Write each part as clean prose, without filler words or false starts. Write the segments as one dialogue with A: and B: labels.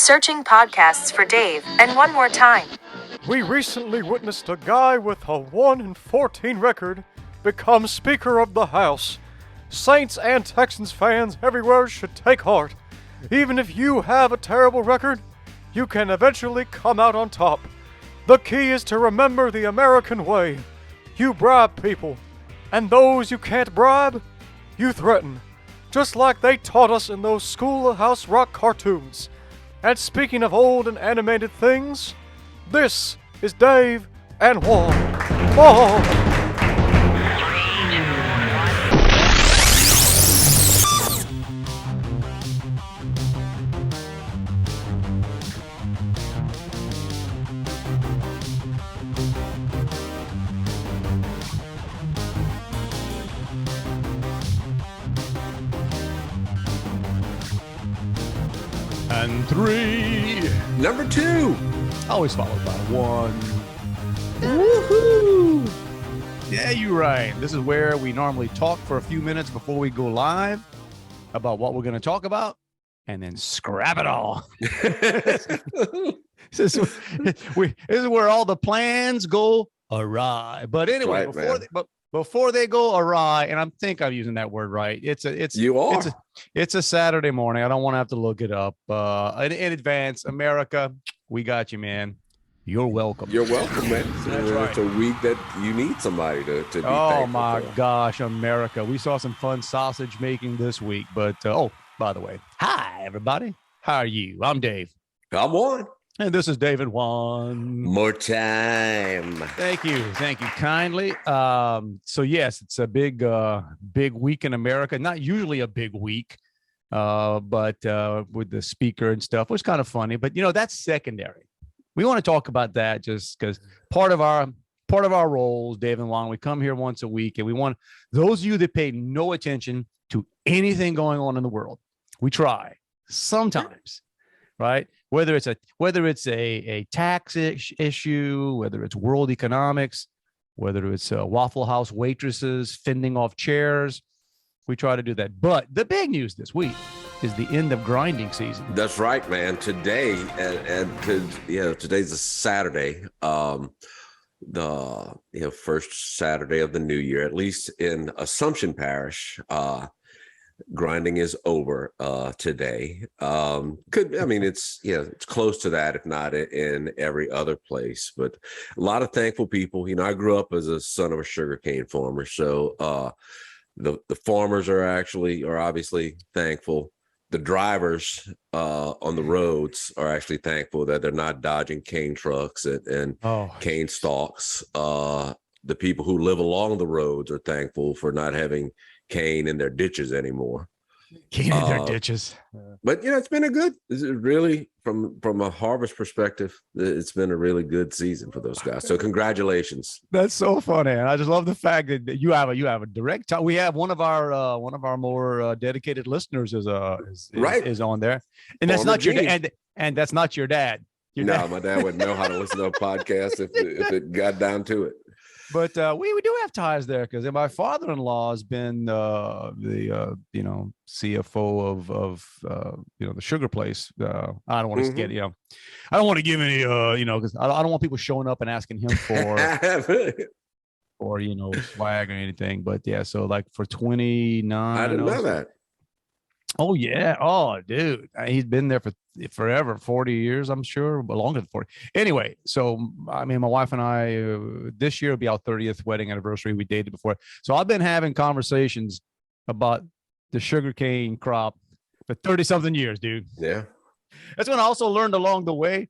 A: Searching podcasts for Dave, and one more time.
B: We recently witnessed a guy with a 1-14 record become Speaker of the House. Saints and Texans fans everywhere should take heart. Even if you have a terrible record, you can eventually come out on top. The key is to remember the American way. You bribe people, and those you can't bribe, you threaten. Just like they taught us in those Schoolhouse Rock cartoons. And speaking of old and animated things, this is Dave and Juan. Oh.
C: And 3.
D: Number 2.
C: Always followed by 1. Woohoo! Yeah, you're right. This is where we normally talk for a few minutes before we go live about what we're going to talk about and then scrap it all. This is where all the plans go awry. But anyway,
D: right,
C: before they go awry, and I'm using that word right. It's a Saturday morning. I don't want to have to look it up in advance. America, we got you, man. You're welcome.
D: You're welcome, man.
C: That's right.
D: It's a week that you need somebody to be thankful
C: Oh my
D: for.
C: gosh, America. We saw some fun sausage making this week, but by the way, hi everybody. How are you? I'm Dave.
D: I'm Juan.
C: And this is David Juan.
D: More time.
C: Thank you kindly. So yes, it's a big week in America. Not usually a big week, but with the speaker and stuff, it was kind of funny. But that's secondary. We want to talk about that just because part of our roles, Dave and Juan, we come here once a week, and we want those of you that pay no attention to anything going on in the world. We try sometimes, right? Whether it's a tax issue, whether it's world economics, whether it's Waffle House waitresses fending off chairs, we try to do that. But the big news this week is the end of grinding season.
D: That's right, man. Today, today's a Saturday, the first Saturday of the new year, at least in Assumption Parish. Grinding is over today. It's close to that, if not in every other place. But a lot of thankful people. I grew up as a son of a sugarcane farmer, so the farmers are obviously thankful. The drivers on the roads are actually thankful that they're not dodging cane trucks and cane stalks. The people who live along the roads are thankful for not having cane in their ditches anymore.
C: Cane in their ditches.
D: But it's been this is really from a harvest perspective, it's been a really good season for those guys. So congratulations.
C: That's so funny. And I just love the fact that you have a direct talk. We have one of our more dedicated listeners is on there. And that's not your dad. And that's not your dad.
D: My dad wouldn't know how to listen to a podcast if it got down to it.
C: But we do have ties there because my father-in-law has been the CFO of the sugar place. I don't want to get I don't want to give any because I don't want people showing up and asking him for swag or anything. But yeah, so like for 29,
D: I didn't know that.
C: Oh yeah. Oh dude, he's been there for forever, 40 years, I'm sure, but longer than 40. Anyway, so I mean, my wife and I, this year will be our 30th wedding anniversary. We dated before. So I've been having conversations about the sugarcane crop for 30 something years, dude.
D: Yeah.
C: That's when I also learned along the way,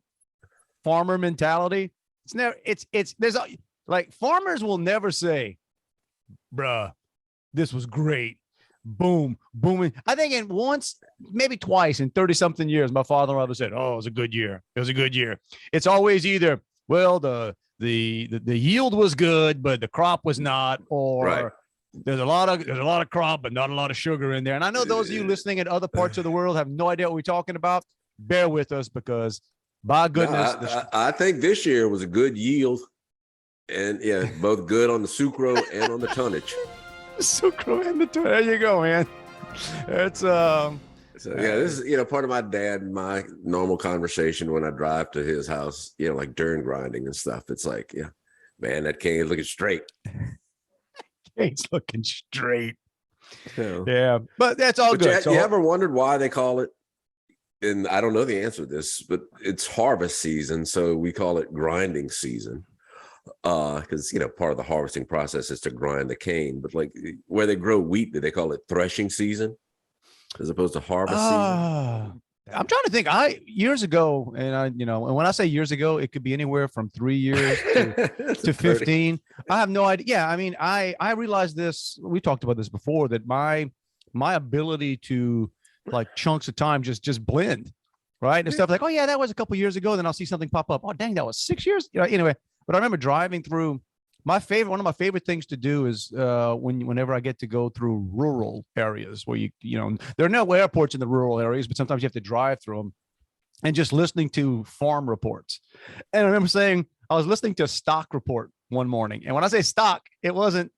C: farmer mentality. Farmers will never say, bruh, this was great. Boom, booming. I think once, maybe twice in 30 something years, my father-in-law said, "Oh, it was a good year. It was a good year." It's always either, well, the yield was good, but the crop was not, or
D: right.
C: there's a lot of crop, but not a lot of sugar in there. And I know those of you listening in other parts of the world have no idea what we're talking about. Bear with us because, by goodness,
D: I think this year was a good yield, and both good on the sucro and on the tonnage.
C: Sucro and the there you go, man. It's
D: So yeah, this is part of my dad and my normal conversation when I drive to his house. Like during grinding and stuff. It's like, yeah, man, that cane is looking straight.
C: Cane's looking straight.
D: Yeah,
C: Yeah, but that's all good.
D: You ever wondered why they call it? And I don't know the answer to this, but it's harvest season, so we call it grinding season. Because part of the harvesting process is to grind the cane. But like where they grow wheat, do they call it threshing season as opposed to harvest season?
C: I'm trying to think. Years ago, and when I say years ago, it could be anywhere from 3 years to 15. I have no idea. Yeah, I mean, I realized this. We talked about this before, that my ability to like chunks of time just blend, right? And stuff like, oh yeah, that was a couple years ago. Then I'll see something pop up. Oh dang, that was 6 years. Anyway, but I remember driving through. One of my favorite things to do is whenever I get to go through rural areas where there are no airports in the rural areas, but sometimes you have to drive through them, and just listening to farm reports. And I remember I was listening to a stock report one morning. And when I say stock, it wasn't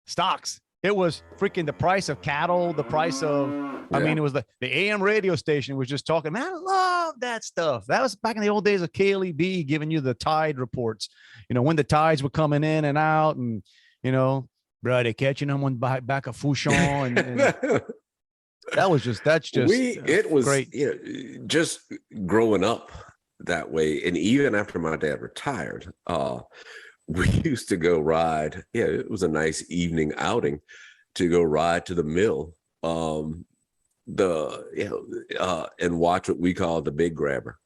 C: stocks. It was freaking the price of cattle, the price of, I mean, it was the AM radio station was just talking, man, I love that stuff. That was back in the old days of KLEB giving you the tide reports, when the tides were coming in and out, and, bro, they're catching them on back of Fouchon. And it was
D: great. Just growing up that way. And even after my dad retired, we used to go ride. Yeah, it was a nice evening outing to go ride to the mill, and watch what we call the big grabber.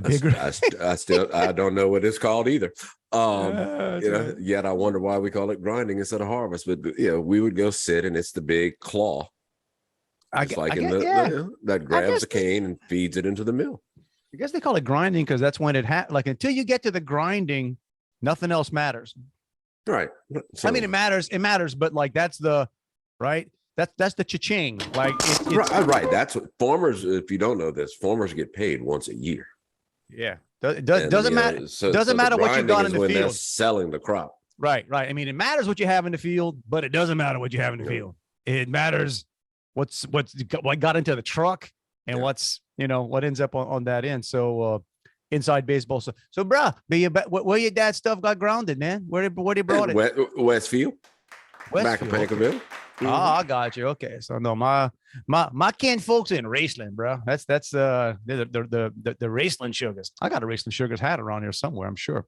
D: I don't know what it's called either. Yet I wonder why we call it grinding instead of harvest. But we would go sit, and it's the big claw. That grabs the cane and feeds it into the mill.
C: I guess they call it grinding because that's when it until you get to the grinding, nothing else matters.
D: Right.
C: So, I mean, it matters, but like that's the right. That's the cha-ching. Like
D: right. That's what farmers, if you don't know this, farmers get paid once a year.
C: Yeah. Doesn't matter. Doesn't matter what you've got in the field.
D: They're selling the crop.
C: Right. I mean, it matters what you have in the field, but it doesn't matter what you have in the field. It matters what got into the truck and what ends up on that end. So inside baseball. So bro, where your dad's stuff got grounded, man? Where they brought it?
D: Westfield. Back in Pankerville.
C: Oh, I got you. Okay. So no, my kin folks in Raceland, bro. That's the Raceland Sugars. I got a Raceland Sugars hat around here somewhere, I'm sure.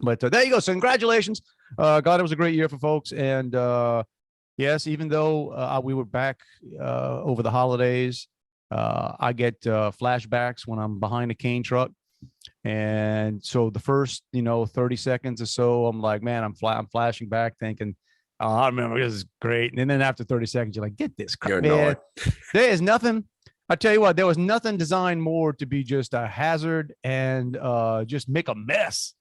C: But there you go. So congratulations. God, it was a great year for folks. And yes, even though we were back over the holidays, I get flashbacks when I'm behind a cane truck. And so the first, 30 seconds or so, I'm like, man, I'm flashing back thinking, oh, I remember this is great. And then after 30 seconds, you're like, get this crap. Man, there is nothing. I tell you what, there was nothing designed more to be just a hazard and just make a mess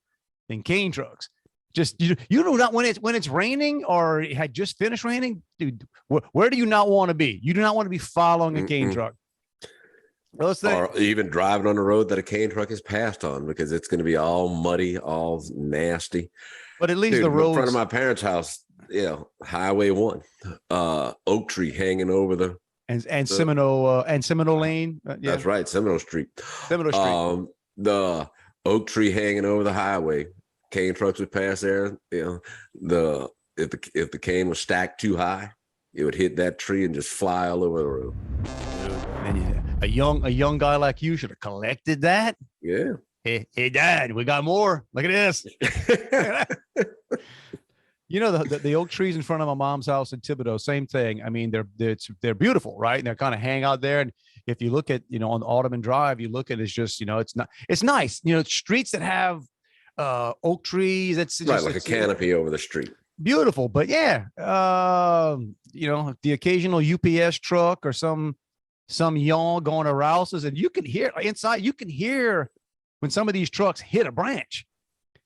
C: than cane trucks. Just you know not when it's raining or it had just finished raining, dude. Where do you not want to be? You do not want to be following a cane truck.
D: Or even driving on the road that a cane truck is passed on because it's going to be all muddy, all nasty.
C: But at least the road
D: in front of my parents' house, Highway 1, oak tree hanging over the Seminole Lane. That's right, Seminole Street. The oak tree hanging over the highway. Cane trucks would pass there. If the cane was stacked too high, it would hit that tree and just fly all over the road.
C: A young guy like you should have collected that.
D: Yeah.
C: Hey, Dad, we got more. Look at this. The oak trees in front of my mom's house in Thibodaux, same thing. I mean, they're beautiful, right? And they're kind of hang out there. And if you look at, on Audubon Drive, you look at it's just, it's nice. Streets that have oak trees. It's
D: right, like a canopy over the street.
C: Beautiful, but yeah, the occasional UPS truck or some yawn going to Rouse's, and you can hear inside. You can hear when some of these trucks hit a branch,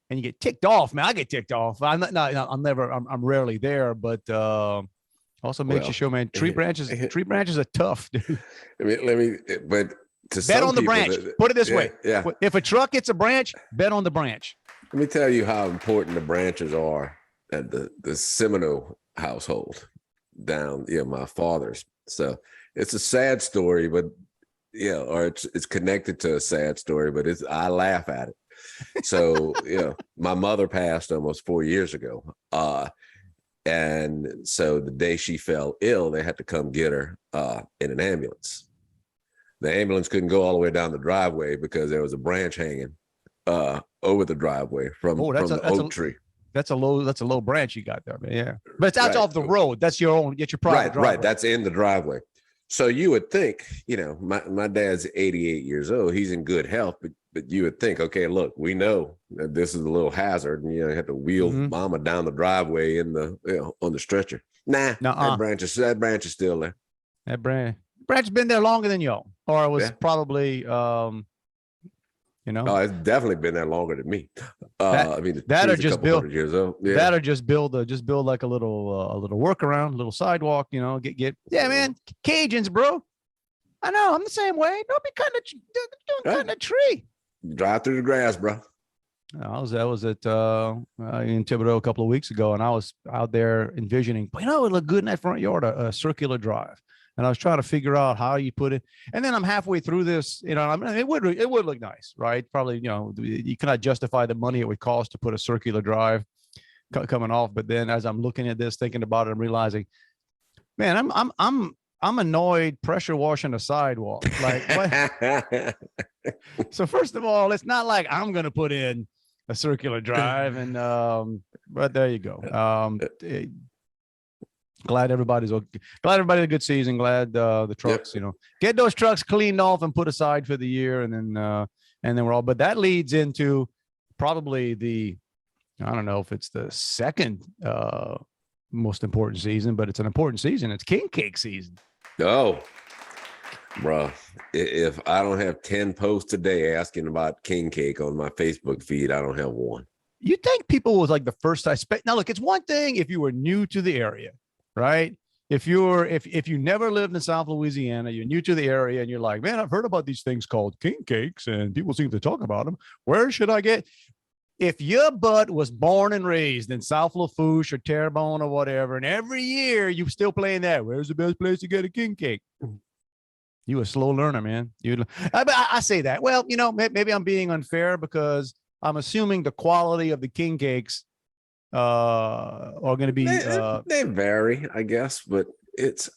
C: and you get ticked off. Man, I get ticked off. I'm rarely there, but also makes you show, man. Tree branches are tough, dude.
D: But to
C: bet on the branch. Put it this way: if a truck hits a branch, bet on the branch.
D: Let me tell you how important the branches are at the Seminole household down, my father's. So it's a sad story, but or it's connected to a sad story, but I laugh at it. So, my mother passed almost 4 years ago. And so the day she fell ill, they had to come get her in an ambulance. The ambulance couldn't go all the way down the driveway because there was a branch hanging over the driveway from the oak tree.
C: That's a low branch you got there, man. Yeah. But it's out off the road. That's your private driveway.
D: Right. That's in the driveway. So you would think, my dad's 88 years old. He's in good health, but you would think, okay, look, we know that this is a little hazard, and you have to wheel mama down the driveway in the on the stretcher. Nah, that branch is still there.
C: That branch has been there longer than y'all, or it was probably
D: Oh, it's definitely been there longer than me.
C: That or just build
D: years old. Yeah.
C: That or just build like a little workaround, a little sidewalk. Get man, Cajuns, bro. I know I'm the same way. Don't be cutting a tree.
D: Drive through the grass, bro.
C: I was at in Thibodeau a couple of weeks ago, and I was out there envisioning. It would look good in that front yard, a circular drive. And I was trying to figure out how you put it. And then I'm halfway through this, it would look nice, right? Probably, you cannot justify the money it would cost to put a circular drive coming off. But then as I'm looking at this, thinking about it, I'm realizing, man, I'm annoyed pressure washing a sidewalk. Like, what? So first of all, it's not like I'm going to put in a circular drive, and but there you go. Glad everybody's okay. Glad everybody had a good season. Glad the trucks, get those trucks cleaned off and put aside for the year, and then we're all. But that leads into probably I don't know if it's the second most important season, but it's an important season. It's king cake season.
D: Oh, bro, if I don't have 10 posts a day asking about king cake on my Facebook feed, I don't have one.
C: You think people was like the first now look, it's one thing if you were new to the area. Right. If you never lived in South Louisiana, you're new to the area and you're like, man, I've heard about these things called king cakes and people seem to talk about them. Where should I get? If your butt was born and raised in South Lafourche or Terrebonne or whatever, and every year you still playing that, where's the best place to get a king cake? You a slow learner, man. I say that. Well, maybe I'm being unfair because I'm assuming the quality of the king cakes are going to be
D: they vary, I guess, but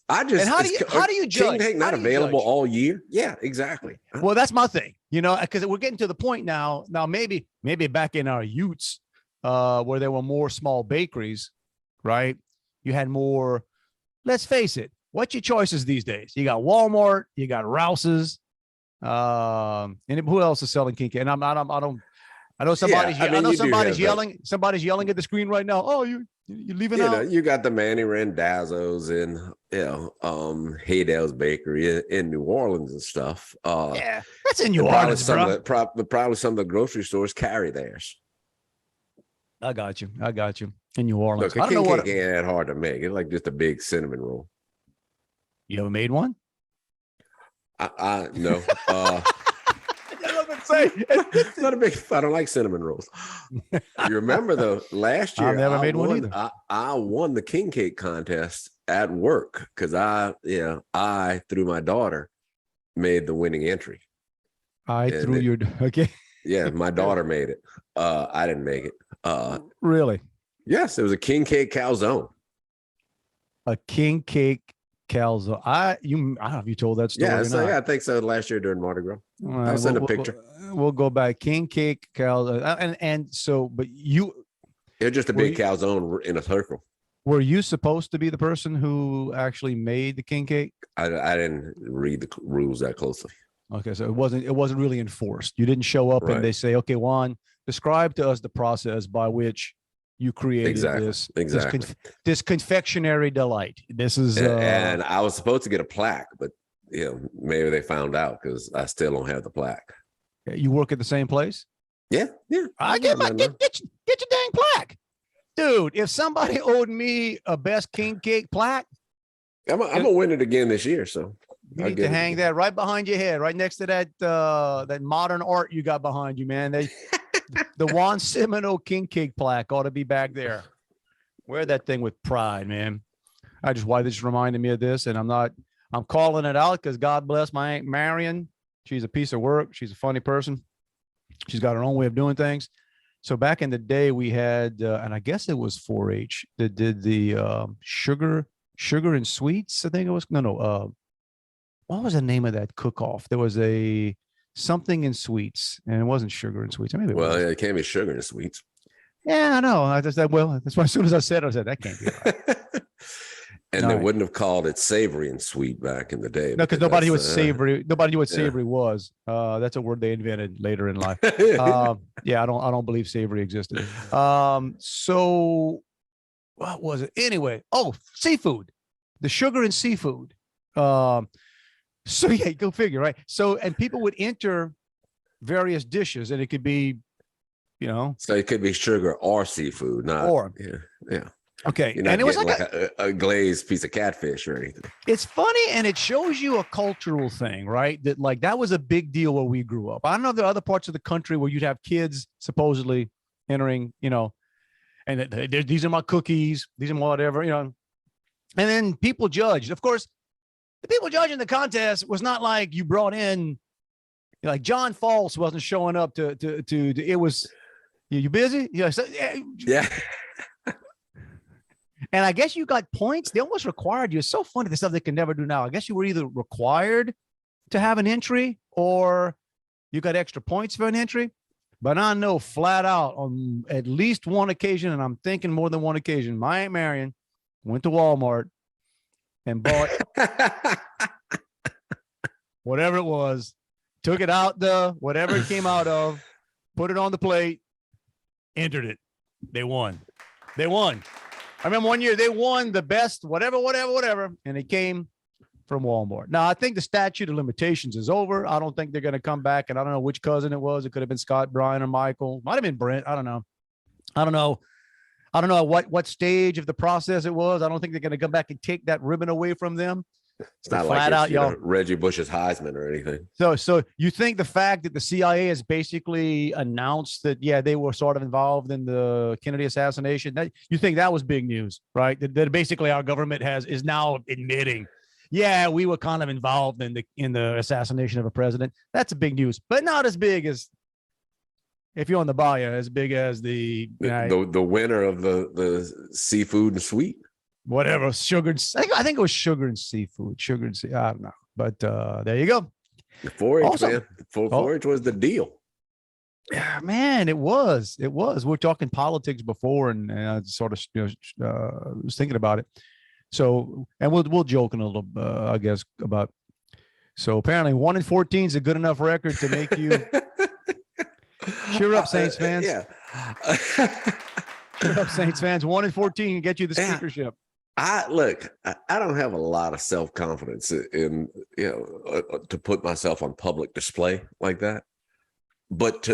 D: how do you judge? King cake not available all year? Yeah, exactly.
C: Well, that's my thing, because we're getting to the point now maybe back in our youths where there were more small bakeries, right? You had more. Let's face it, what's your choices these days? You got Walmart, you got Rouse's, and who else is selling king cake? And I know somebody's yelling. Somebody's yelling at the screen right now. Oh, you leaving out?
D: You got the Manny Randazzo's and Haydell's Bakery in New Orleans and stuff.
C: That's in New Orleans, bro.
D: Probably some of the grocery stores carry theirs.
C: I got you. In New Orleans.
D: Look, I don't know what ain't that hard to make. It's like just a big cinnamon roll.
C: You ever made one?
D: I no. It's not a big. I don't like cinnamon rolls. You remember though? Last year,
C: I never made one either.
D: I won the king cake contest at work because I through my daughter made the winning entry.
C: Okay.
D: Yeah, my daughter made it. I didn't make it.
C: Really?
D: Yes, it was a king cake calzone.
C: A king cake calzone. I don't know if you told that story.
D: Yeah, I think so. Last year during Mardi Gras. Right, I'll send a picture.
C: We'll go back. King cake calzone, and so, but
D: it's just a big calzone in a circle.
C: Were you supposed to be the person who actually made the king cake?
D: I didn't read the rules that closely.
C: Okay, so it wasn't really enforced. You didn't show up and they say, okay, Juan, describe to us the process by which you created this confectionery delight. This is
D: and I was supposed to get a plaque, but maybe they found out because I still don't have the plaque.
C: You work at the same place?
D: Yeah.
C: I get your dang plaque, dude. If somebody owed me a best king cake plaque,
D: I'm gonna win it again this year. So
C: you need to hang that right behind your head, right next to that modern art you got behind you, man. The Juan Semino king cake plaque ought to be back there. Wear that thing with pride, man. This just reminded me of this, and I'm I'm calling it out because God bless my Aunt Marion. She's a piece of work. She's a funny person. She's got her own way of doing things. So back in the day, we had, and I guess it was 4-H that did the sugar and sweets. I think it was what was the name of that cook-off? There was a something in sweets, and it wasn't sugar and sweets. Maybe
D: it can't be sugar and sweets.
C: Yeah, I know. I just said, well, that's why as soon as I said that can't be right.
D: And they wouldn't have called it savory and sweet back in the day.
C: No, because nobody knew what savory. Nobody knew what savory was. That's a word they invented later in life. Yeah, I don't believe savory existed. So what was it anyway? Oh, seafood, the sugar and seafood. So yeah, go figure, right? So and people would enter various dishes, and it could be,
D: So it could be sugar or seafood, not
C: or
D: yeah.
C: Okay,
D: You're not
C: and it was
D: getting
C: like
D: a glazed piece of catfish or anything.
C: It's funny, and it shows you a cultural thing, right? That was a big deal where we grew up. I don't know if there are other parts of the country where you'd have kids supposedly entering, and these are my cookies, these are my whatever, and then people judged. Of course, the people judging the contest was not like you brought in, like John False wasn't showing up to it was, you busy?
D: Yeah.
C: And I guess you got points. They almost required you. It's so funny, the stuff they can never do now. I guess you were either required to have an entry or you got extra points for an entry. But I know flat out on at least one occasion, and I'm thinking more than one occasion, my Aunt Marion went to Walmart and bought whatever it was, took it out whatever it came out of, put it on the plate, entered it. They won. I remember one year they won the best, whatever, and it came from Walmart. Now, I think the statute of limitations is over. I don't think they're going to come back, and I don't know which cousin it was. It could have been Scott, Brian, or Michael. Might have been Brent. I don't know what stage of the process it was. I don't think they're going to come back and take that ribbon away from them.
D: It's not flat out, y'all. Reggie Bush's Heisman or anything.
C: So you think the fact that the CIA has basically announced that, yeah, they were sort of involved in the Kennedy assassination, that you think that was big news, right? That basically our government is now admitting, yeah, we were kind of involved in the assassination of a president. That's a big news, but not as big as, if you're on the bayou, as big as the
D: winner of the seafood and sweet.
C: Whatever, sugar. I think it was sugar and seafood. I don't know. But there you go.
D: The 4-H, man. 4-H was the deal.
C: Yeah, man, it was. We're talking politics before, and I sort of was thinking about it. So, and we'll joke in a little, I guess, about. So apparently, 1 in 14 is a good enough record to make you cheer up, Saints fans.
D: Yeah.
C: Cheer up, Saints fans. 1 in 14 can get you the speakership.
D: I don't have a lot of self-confidence in, to put myself on public display like that. But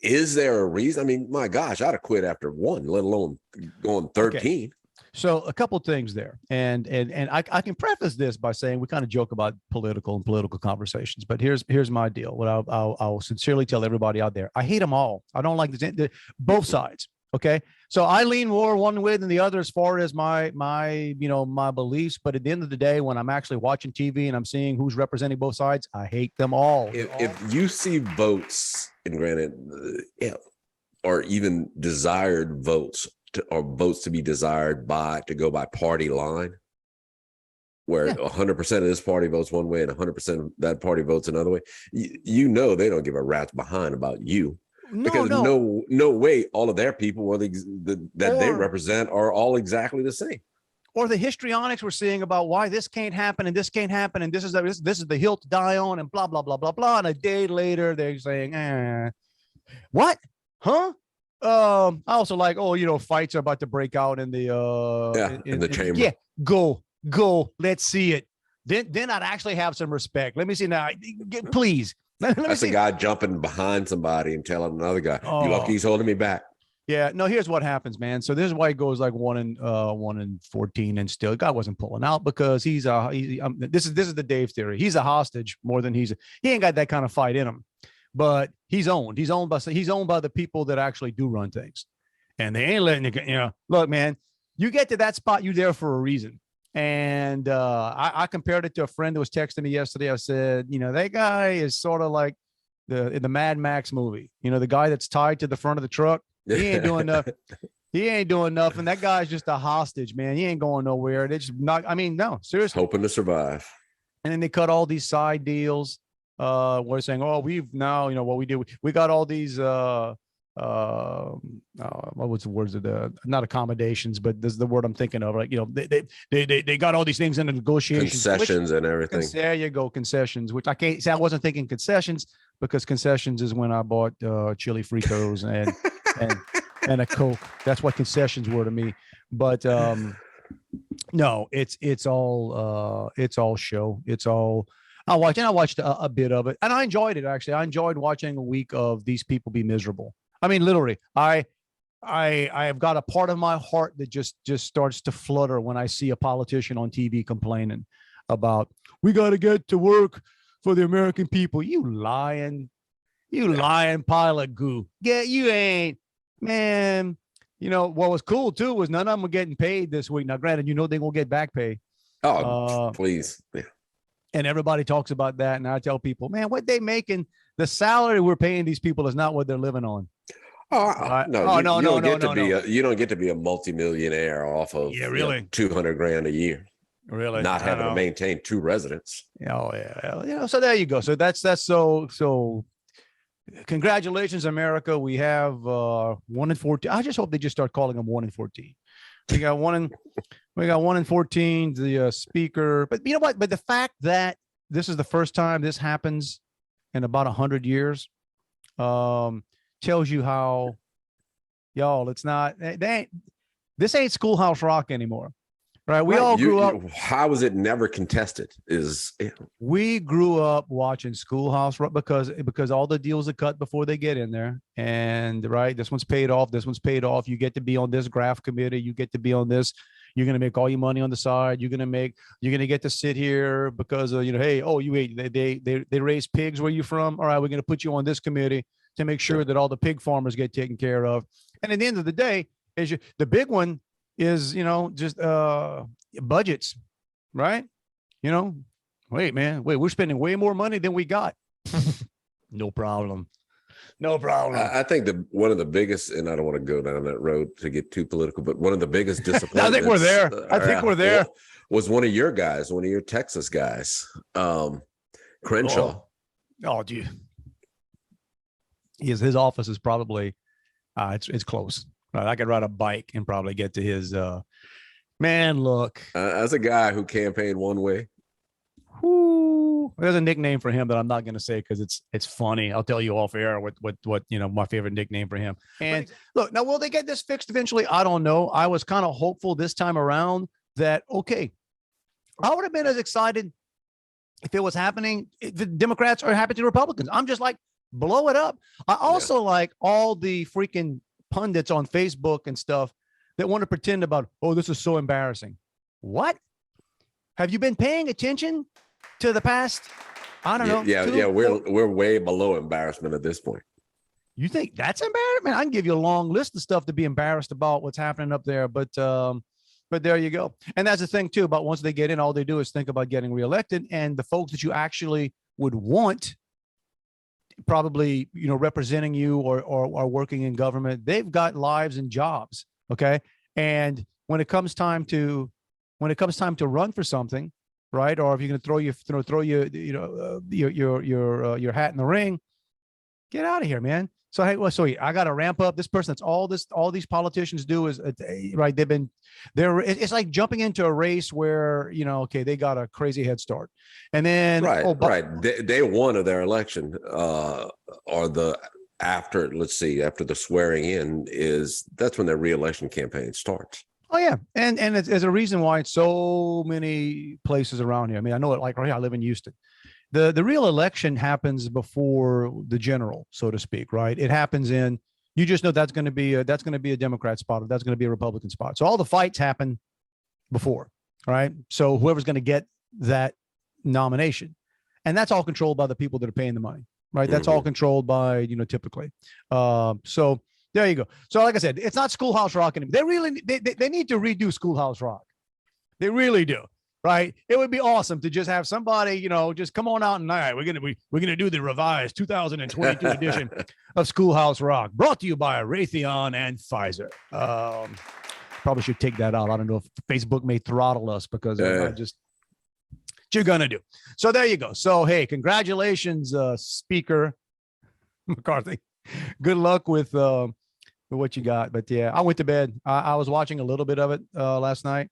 D: is there a reason? I mean, my gosh, I'd have quit after 1, let alone going 13. Okay.
C: So a couple of things there. And I can preface this by saying we kind of joke about political conversations, but here's my deal. What I'll sincerely tell everybody out there. I hate them all. I don't like both sides. Okay. So I lean more one way than the other as far as my beliefs. But at the end of the day, when I'm actually watching TV and I'm seeing who's representing both sides, I hate them all.
D: If you see votes, and granted, or even desired votes or votes to be desired to go by party line, where 100% of this party votes one way and 100% of that party votes another way, they don't give a rat's behind about you. Because no way all of their people they represent are all exactly the same.
C: Or the histrionics we're seeing about why this can't happen and this can't happen and this is the hill to die on and blah blah blah blah blah. And a day later they're saying, what? Huh? I also like, fights are about to break out in the
D: in the chamber.
C: Yeah, go, let's see it. Then I'd actually have some respect. Let me see now, please.
D: That's a guy jumping behind somebody and telling another guy, "You lucky he's holding me back."
C: Yeah, no. Here's what happens, man. So this is why it goes like 1 in 14, and still, God wasn't pulling out because this is the Dave theory. He's a hostage more than he ain't got that kind of fight in him, but he's owned. He's owned by the people that actually do run things, and they ain't letting you. Look, man, you get to that spot, you're there for a reason. And I compared it to a friend that was texting me yesterday. I said, that guy is sort of like in the Mad Max movie. The guy that's tied to the front of the truck. He ain't doing nothing. He ain't doing nothing. That guy's just a hostage, man. He ain't going nowhere. They just not. I mean, no, seriously.
D: Hoping to survive.
C: And then they cut all these side deals. We're saying, oh, we've now, what we do. We got all these. What was the words of not accommodations, but this is the word I'm thinking of. Like, they got all these things in the negotiations,
D: concessions and everything.
C: There you go, concessions. Which I can't say. I wasn't thinking concessions because concessions is when I bought chili Fritos and a Coke. That's what concessions were to me. But no, it's all show. It's all. I watched a bit of it, and I enjoyed it. Actually, I enjoyed watching a week of these people be miserable. I mean, literally, I have got a part of my heart that just starts to flutter when I see a politician on TV complaining about we got to get to work for the American people. You lying pile of goo. Yeah, you ain't, man. What was cool too was none of them were getting paid this week. Now, granted, they gonna get back pay.
D: Oh, please. Yeah.
C: And everybody talks about that. And I tell people, man, what they making, the salary we're paying these people is not what they're living on.
D: No, you don't get to be a multimillionaire off of
C: really
D: $200,000 a year.
C: Really,
D: not having to maintain 2 residents.
C: Oh yeah, so there you go. So that's so. Congratulations, America. We have 1 in 14. I just hope they just start calling them 1 in 14. We got 1 in 14. The speaker, but you know what? But the fact that this is the first time this happens in about 100 years, tells you how, y'all, it's not. This ain't Schoolhouse Rock anymore, right? We all grew up.
D: How was it never contested?
C: We grew up watching Schoolhouse Rock because all the deals are cut before they get in there, and right, this one's paid off. This one's paid off. You get to be on this graph committee. You get to be on this. You're going to make all your money on the side. You're going to get to sit here because hey, they raise pigs where you from. All right, we're going to put you on this committee to make sure that all the pig farmers get taken care of. And at the end of the day, the big one is, just budgets, right? Wait, we're spending way more money than we got. No problem. I
D: think one of the biggest, and I don't want to go down that road to get too political, but one of the biggest disappointments.
C: I think we're there.
D: Was one of your guys, one of your Texas guys, Crenshaw.
C: Oh, dude. His office is probably it's close. Right? I could ride a bike and probably get to his. Man, look.
D: As a guy who campaigned one way.
C: There's a nickname for him that I'm not going to say because it's funny. I'll tell you off air what my favorite nickname for him. And look, now will they get this fixed eventually? I don't know. I was kind of hopeful this time around that I would have been as excited if it was happening. If the Democrats are happy to Republicans. I'm just like, blow it up. I also like all the freaking pundits on Facebook and stuff that want to pretend about, oh, this is so embarrassing. What? Have you been paying attention to the past? I don't know.
D: Yeah. We're way below embarrassment at this point.
C: You think that's embarrassment? I can give you a long list of stuff to be embarrassed about what's happening up there, but there you go. And that's the thing too, about once they get in, all they do is think about getting reelected, and the folks that you actually would want probably, representing you or working in government, they've got lives and jobs. Okay. And when it comes time to run for something, right? Or if you're going to throw your hat in the ring, get out of here, man. So, hey, I got to ramp up this person. That's all these politicians do is right. It's like jumping into a race where, they got a crazy head start. And then,
D: Day one of their election, after the swearing in that's when their reelection campaign starts.
C: Oh yeah. And there's a reason why it's so many places around here. I mean, I know it, like right here, I live in Houston. The real election happens before the general, so to speak, right? It happens you just know that's going to be a Democrat spot, or that's going to be a Republican spot. So all the fights happen before, right? So whoever's going to get that nomination, and that's all controlled by the people that are paying the money, right? That's all controlled by, typically. So there you go. So like I said, it's not Schoolhouse Rock anymore. They need to redo Schoolhouse Rock, They really do. Right. It would be awesome to just have somebody, just come on out and all right, we're gonna do the revised 2022 edition of Schoolhouse Rock, brought to you by Raytheon and Pfizer. Probably should take that out. I don't know if Facebook may throttle us because you're gonna do. So there you go. So hey, congratulations, Speaker McCarthy. Good luck with what you got. But yeah, I went to bed. I was watching a little bit of it last night.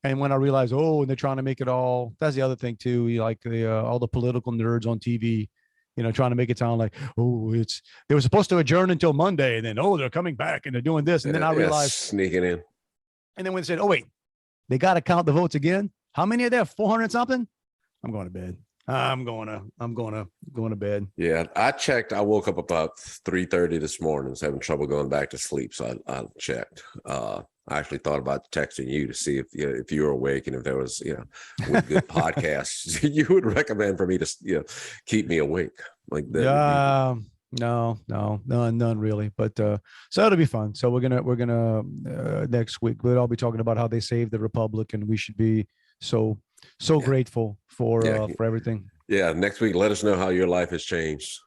C: And when I realized, and they're trying to make it all, that's the other thing too. You like all the political nerds on TV, trying to make it sound like, they were supposed to adjourn until Monday, and then, they're coming back and they're doing this. And then I realized
D: sneaking in.
C: And then when they said, wait, they got to count the votes again. How many are there? 400 something? I'm going to bed. I'm going to bed.
D: Yeah, I checked. I woke up about 3:30 this morning. I was having trouble going back to sleep, so I checked. I actually thought about texting you to see if you were awake and if there was with good podcasts you would recommend for me to keep me awake like that.
C: No, none really. But so it'll be fun. So we're gonna next week we'll all be talking about how they saved the Republic, and we should be so grateful for everything.
D: Yeah, next week let us know how your life has changed.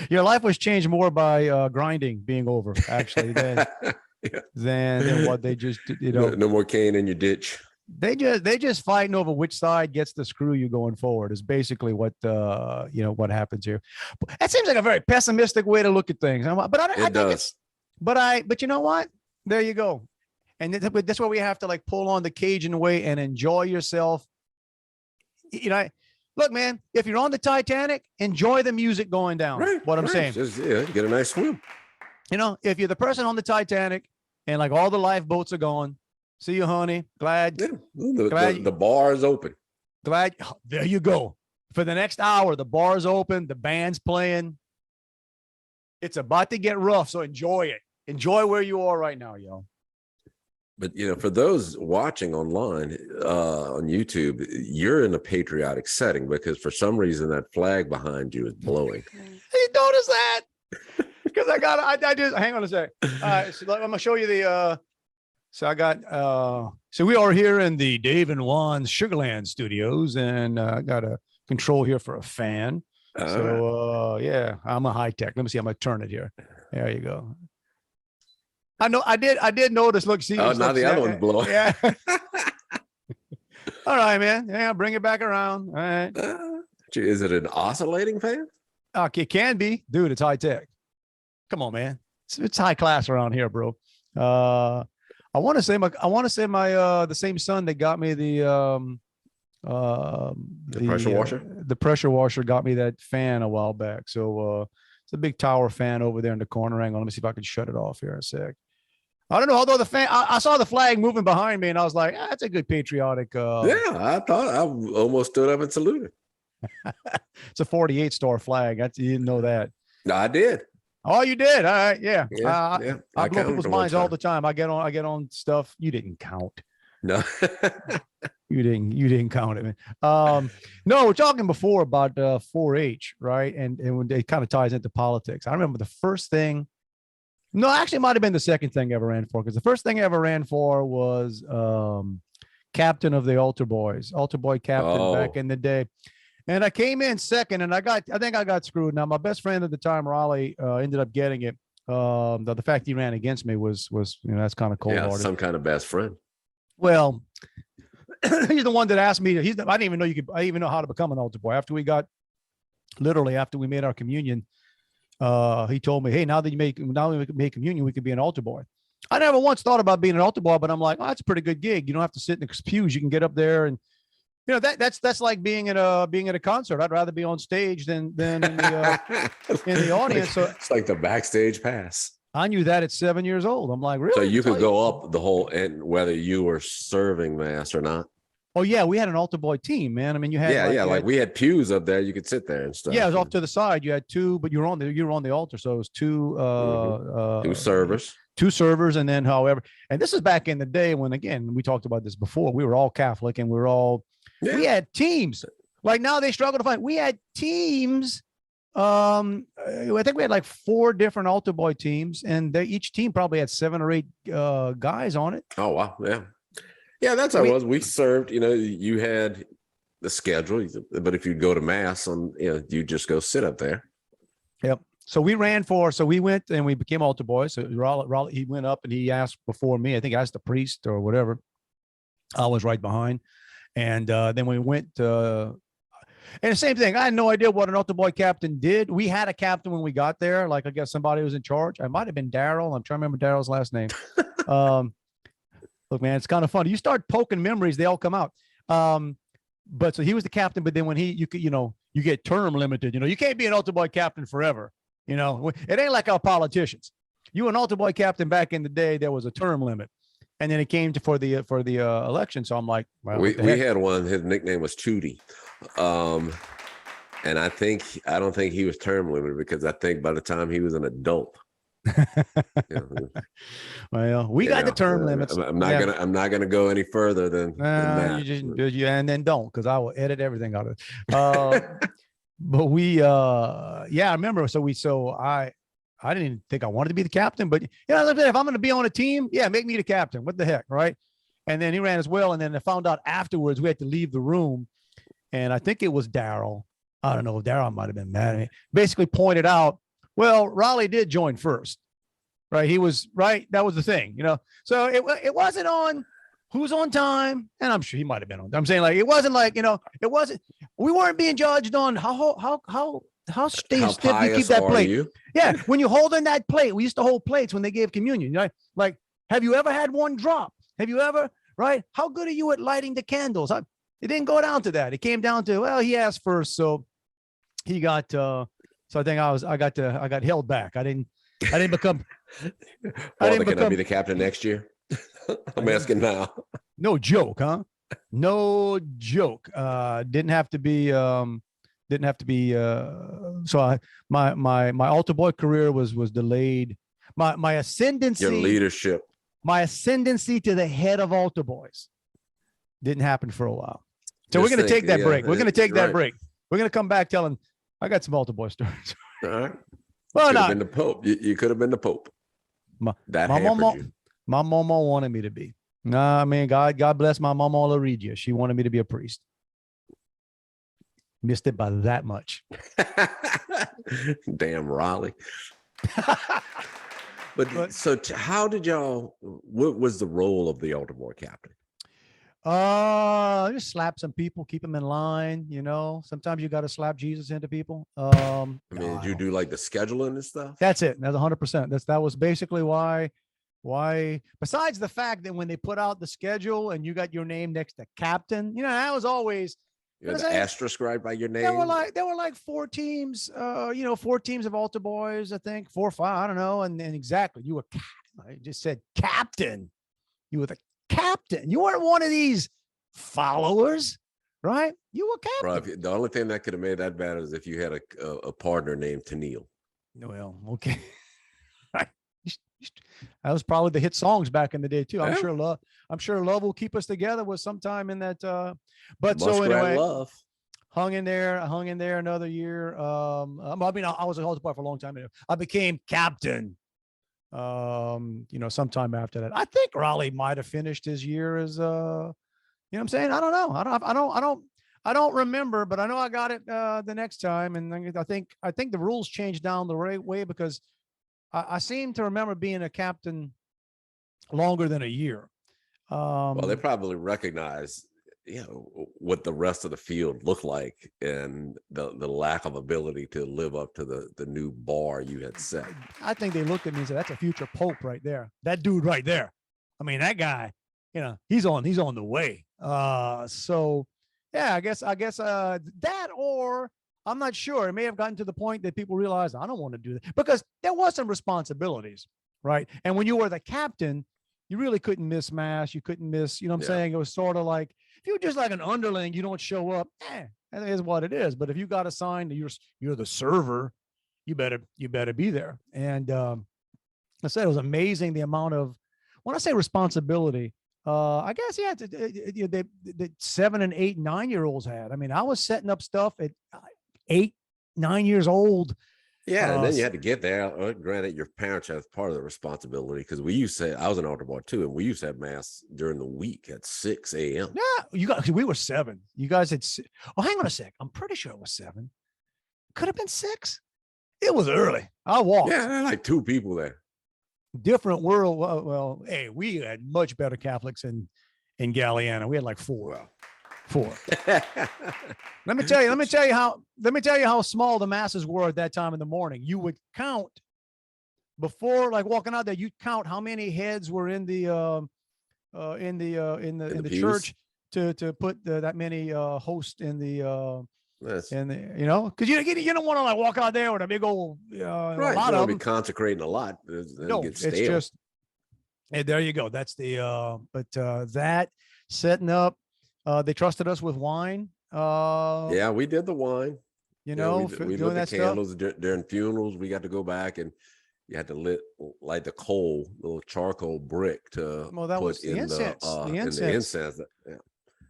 C: Your life was changed more by grinding being over actually than what they just
D: no more cane in your ditch.
C: They just fighting over which side gets to screw you going forward is basically what what happens here. That seems like a very pessimistic way to look at things. But you know what? There you go. And that's where we have to like pull on the Cajun way and enjoy yourself. Look, man, if you're on the Titanic, enjoy the music going down. Right, I'm saying.
D: Just, get a nice swim.
C: If you're the person on the Titanic and like all the lifeboats are going, see you, honey. Glad
D: the bar is open.
C: There you go. For the next hour, the bar is open. The band's playing. It's about to get rough, so enjoy it. Enjoy where you are right now, yo.
D: But for those watching online on YouTube, you're in a patriotic setting because for some reason that flag behind you is blowing.
C: You notice that? Because I just hang on a sec. So I'm gonna show you the. So I got. So we are here in the Dave and Juan's Sugarland Studios, and I got a control here for a fan. So yeah, I'm a high tech. Let me see. I'm gonna turn it here. There you go. I know. I did notice. Look, see.
D: Oh, now the other one's blowing.
C: Yeah. All right, man. Yeah, bring it back around. All right.
D: Is it an oscillating fan?
C: It can be, dude. It's high tech. Come on, man. It's high class around here, bro. I want to say my the same son that got me the
D: pressure washer.
C: The pressure washer got me that fan a while back. So it's a big tower fan over there in the corner. Hang on, let me see if I can shut it off here in a sec. I don't know. Although the fan, I saw the flag moving behind me, and I was like, that's a good patriotic.
D: Yeah, I thought I almost stood up and saluted.
C: It's a 48-star flag. You didn't know that?
D: No, I did.
C: Oh, you did? All right, yeah. I blow people's minds all the time. I get on stuff. You didn't count.
D: No,
C: you didn't count it, man. No, we're talking before about 4-H, right? And when it kind of ties into politics. I remember the first thing. No, actually, it might have been the second thing I ever ran for, because the first thing I ever ran for was captain of the altar boy captain back in the day. And I came in second, and I think I got screwed. Now, my best friend at the time, Raleigh, ended up getting it. The fact he ran against me was that's kind of cold-hearted.
D: Yeah, some kind of best friend.
C: Well, he's the one that asked me. I didn't even know I didn't even know how to become an altar boy. After we made our communion, he told me, "Hey, now we make communion, we could be an altar boy." I never once thought about being an altar boy, but I'm like, that's a pretty good gig. You don't have to sit in the pews. You can get up there and. That's like being at a concert. I'd rather be on stage than in the audience. So
D: it's like the backstage pass.
C: I knew that at 7 years old. I'm like, really?
D: So you could go up the whole end, whether you were serving mass or not.
C: Oh yeah, we had an altar boy team, man. I mean, you had
D: we had pews up there. You could sit there and stuff.
C: Yeah, it was off to the side. You had two, but you were on the altar, so it was two servers, and then and this is back in the day when, again, we talked about this before. We were all Catholic, and we had teams. Like now they struggle to find. We had teams. I think we had like 4 different altar boy teams, and each team probably had 7 or 8 guys on it.
D: Oh wow, yeah. Yeah, that's how it was. We served, you had the schedule, but if you go to mass you just go sit up there.
C: Yep. So we went and we became altar boys. So Raleigh, he went up and he asked before me. I think I asked the priest or whatever. I was right behind. And then we went and the same thing. I had no idea what an altar boy captain did. We had a captain when we got there. Like, I guess somebody was in charge. I might have been Daryl. I'm trying to remember Daryl's last name. Look, man, it's kind of funny. You start poking memories, they all come out. But so he was the captain, but then when you get term limited, you can't be an altar boy captain forever. It ain't like our politicians. You were an altar boy captain back in the day, there was a term limit. And then it came for the election. So I'm like, well,
D: we had one, his nickname was Tootie. And I don't think he was term limited, because I think by the time he was an adult,
C: well, we got the term limits.
D: I'm not gonna go any further than that.
C: And then don't, because I will edit everything out of it. But we, I remember. I didn't even think I wanted to be the captain, but if I'm going to be on a team, make me the captain. What the heck, right? And then he ran as well. And then I found out afterwards we had to leave the room, and I think it was Daryl. I don't know. Daryl might have been mad at me. Basically pointed out, well, Raleigh did join first, right? He was right. That was the thing, So it wasn't on who's on time, and I'm sure he might have been on. I'm saying, like, it wasn't like, it wasn't. We weren't being judged on how stiff you keep that plate. Yeah, when you hold in that plate, we used to hold plates when they gave communion. Like, have you ever had one drop? Have you ever? Right? How good are you at lighting the candles? It didn't go down to that. It came down to, well, he asked first, so he got. So I think I got held back. I didn't become.
D: Can I be the captain next year? I'm asking now.
C: No joke, huh? No joke. Didn't have to be. So my altar boy career was delayed. My ascendancy.
D: Your leadership.
C: My ascendancy to the head of altar boys didn't happen for a while. So we're going to take that break. We're going to take that break. We're going to come back telling, I got some altar boy stories.
D: All right.
C: Well,
D: not been the Pope. You could have been the Pope.
C: My mama wanted me to be. Nah, man, God bless my mama Laregia. She wanted me to be a priest. Missed it by that much.
D: Damn Raleigh. But so how did what was the role of the altar boy captain?
C: Just slap some people, keep them in line. Sometimes you got to slap Jesus into people.
D: Did you do like the scheduling and stuff?
C: That's it. That's 100%. That was basically why, besides the fact that when they put out the schedule and you got your name next to captain, that was always,
D: the asterisk right by your name.
C: There were like 4 teams, 4 teams of altar boys, I think 4 or 5, I don't know. And exactly, you were, I just said captain. You were the captain. You weren't one of these followers, right? You were captain.
D: Bro, the only thing that could have made that bad is if you had a partner named Tennille.
C: Well, okay. That was probably the hit songs back in the day too. Yeah. I'm sure love will keep us together was sometime in that. But so anyway,
D: love.
C: hung in there another year. I was a altar boy for a long time. I became captain. Sometime after that. I think Raleigh might have finished his year as what I'm saying? I don't know. I don't remember, but I know I got it the next time. And I think the rules changed down the right way, because I seem to remember being a captain longer than a year.
D: Well, they probably recognize, what the rest of the field looked like and the lack of ability to live up to the new bar you had set.
C: I think they looked at me and said, that's a future Pope right there. That dude right there. I mean, that guy, he's on the way. So yeah, I guess that, or I'm not sure. It may have gotten to the point that people realized I don't want to do that, because there was some responsibilities, right? And when you were the captain, you really couldn't miss mass. You couldn't miss, what I'm saying? It was sort of like, if you're just like an underling, you don't show up, that is what it is. But if you got assigned to you're the server, you better be there. And I said, it was amazing the amount of, when I say responsibility, I guess, the 7 and 8, 9-year-olds had. I mean, I was setting up stuff at 8, 9 years old,
D: Yeah, and then you had to get there. Granted, your parents have part of the responsibility because we used to. I was an altar boy too, and we used to have mass during the week at 6 a.m.
C: Yeah, we were 7. You guys had. Oh, hang on a sec. I'm pretty sure it was 7. Could have been 6. It was early. I walked.
D: Yeah, there were like 2 people there.
C: Different world. Well, hey, we had much better Catholics in Galliana. We had like 4.
D: Wow.
C: 4. Let me tell you how small the masses were at that time in the morning. You would count before, like walking out there, you'd count how many heads were in the church to put that many hosts in the because you don't want to like walk out there with a big old
D: right.
C: A lot
D: you
C: of
D: be
C: them.
D: consecrating a lot.
C: No, it's just and there you go. That's the that setting up. They trusted us with wine.
D: Yeah, we did the wine.
C: We
D: lit the candles during funerals. We got to go back and you had to light the little charcoal brick to
C: put in the incense.
D: Yeah.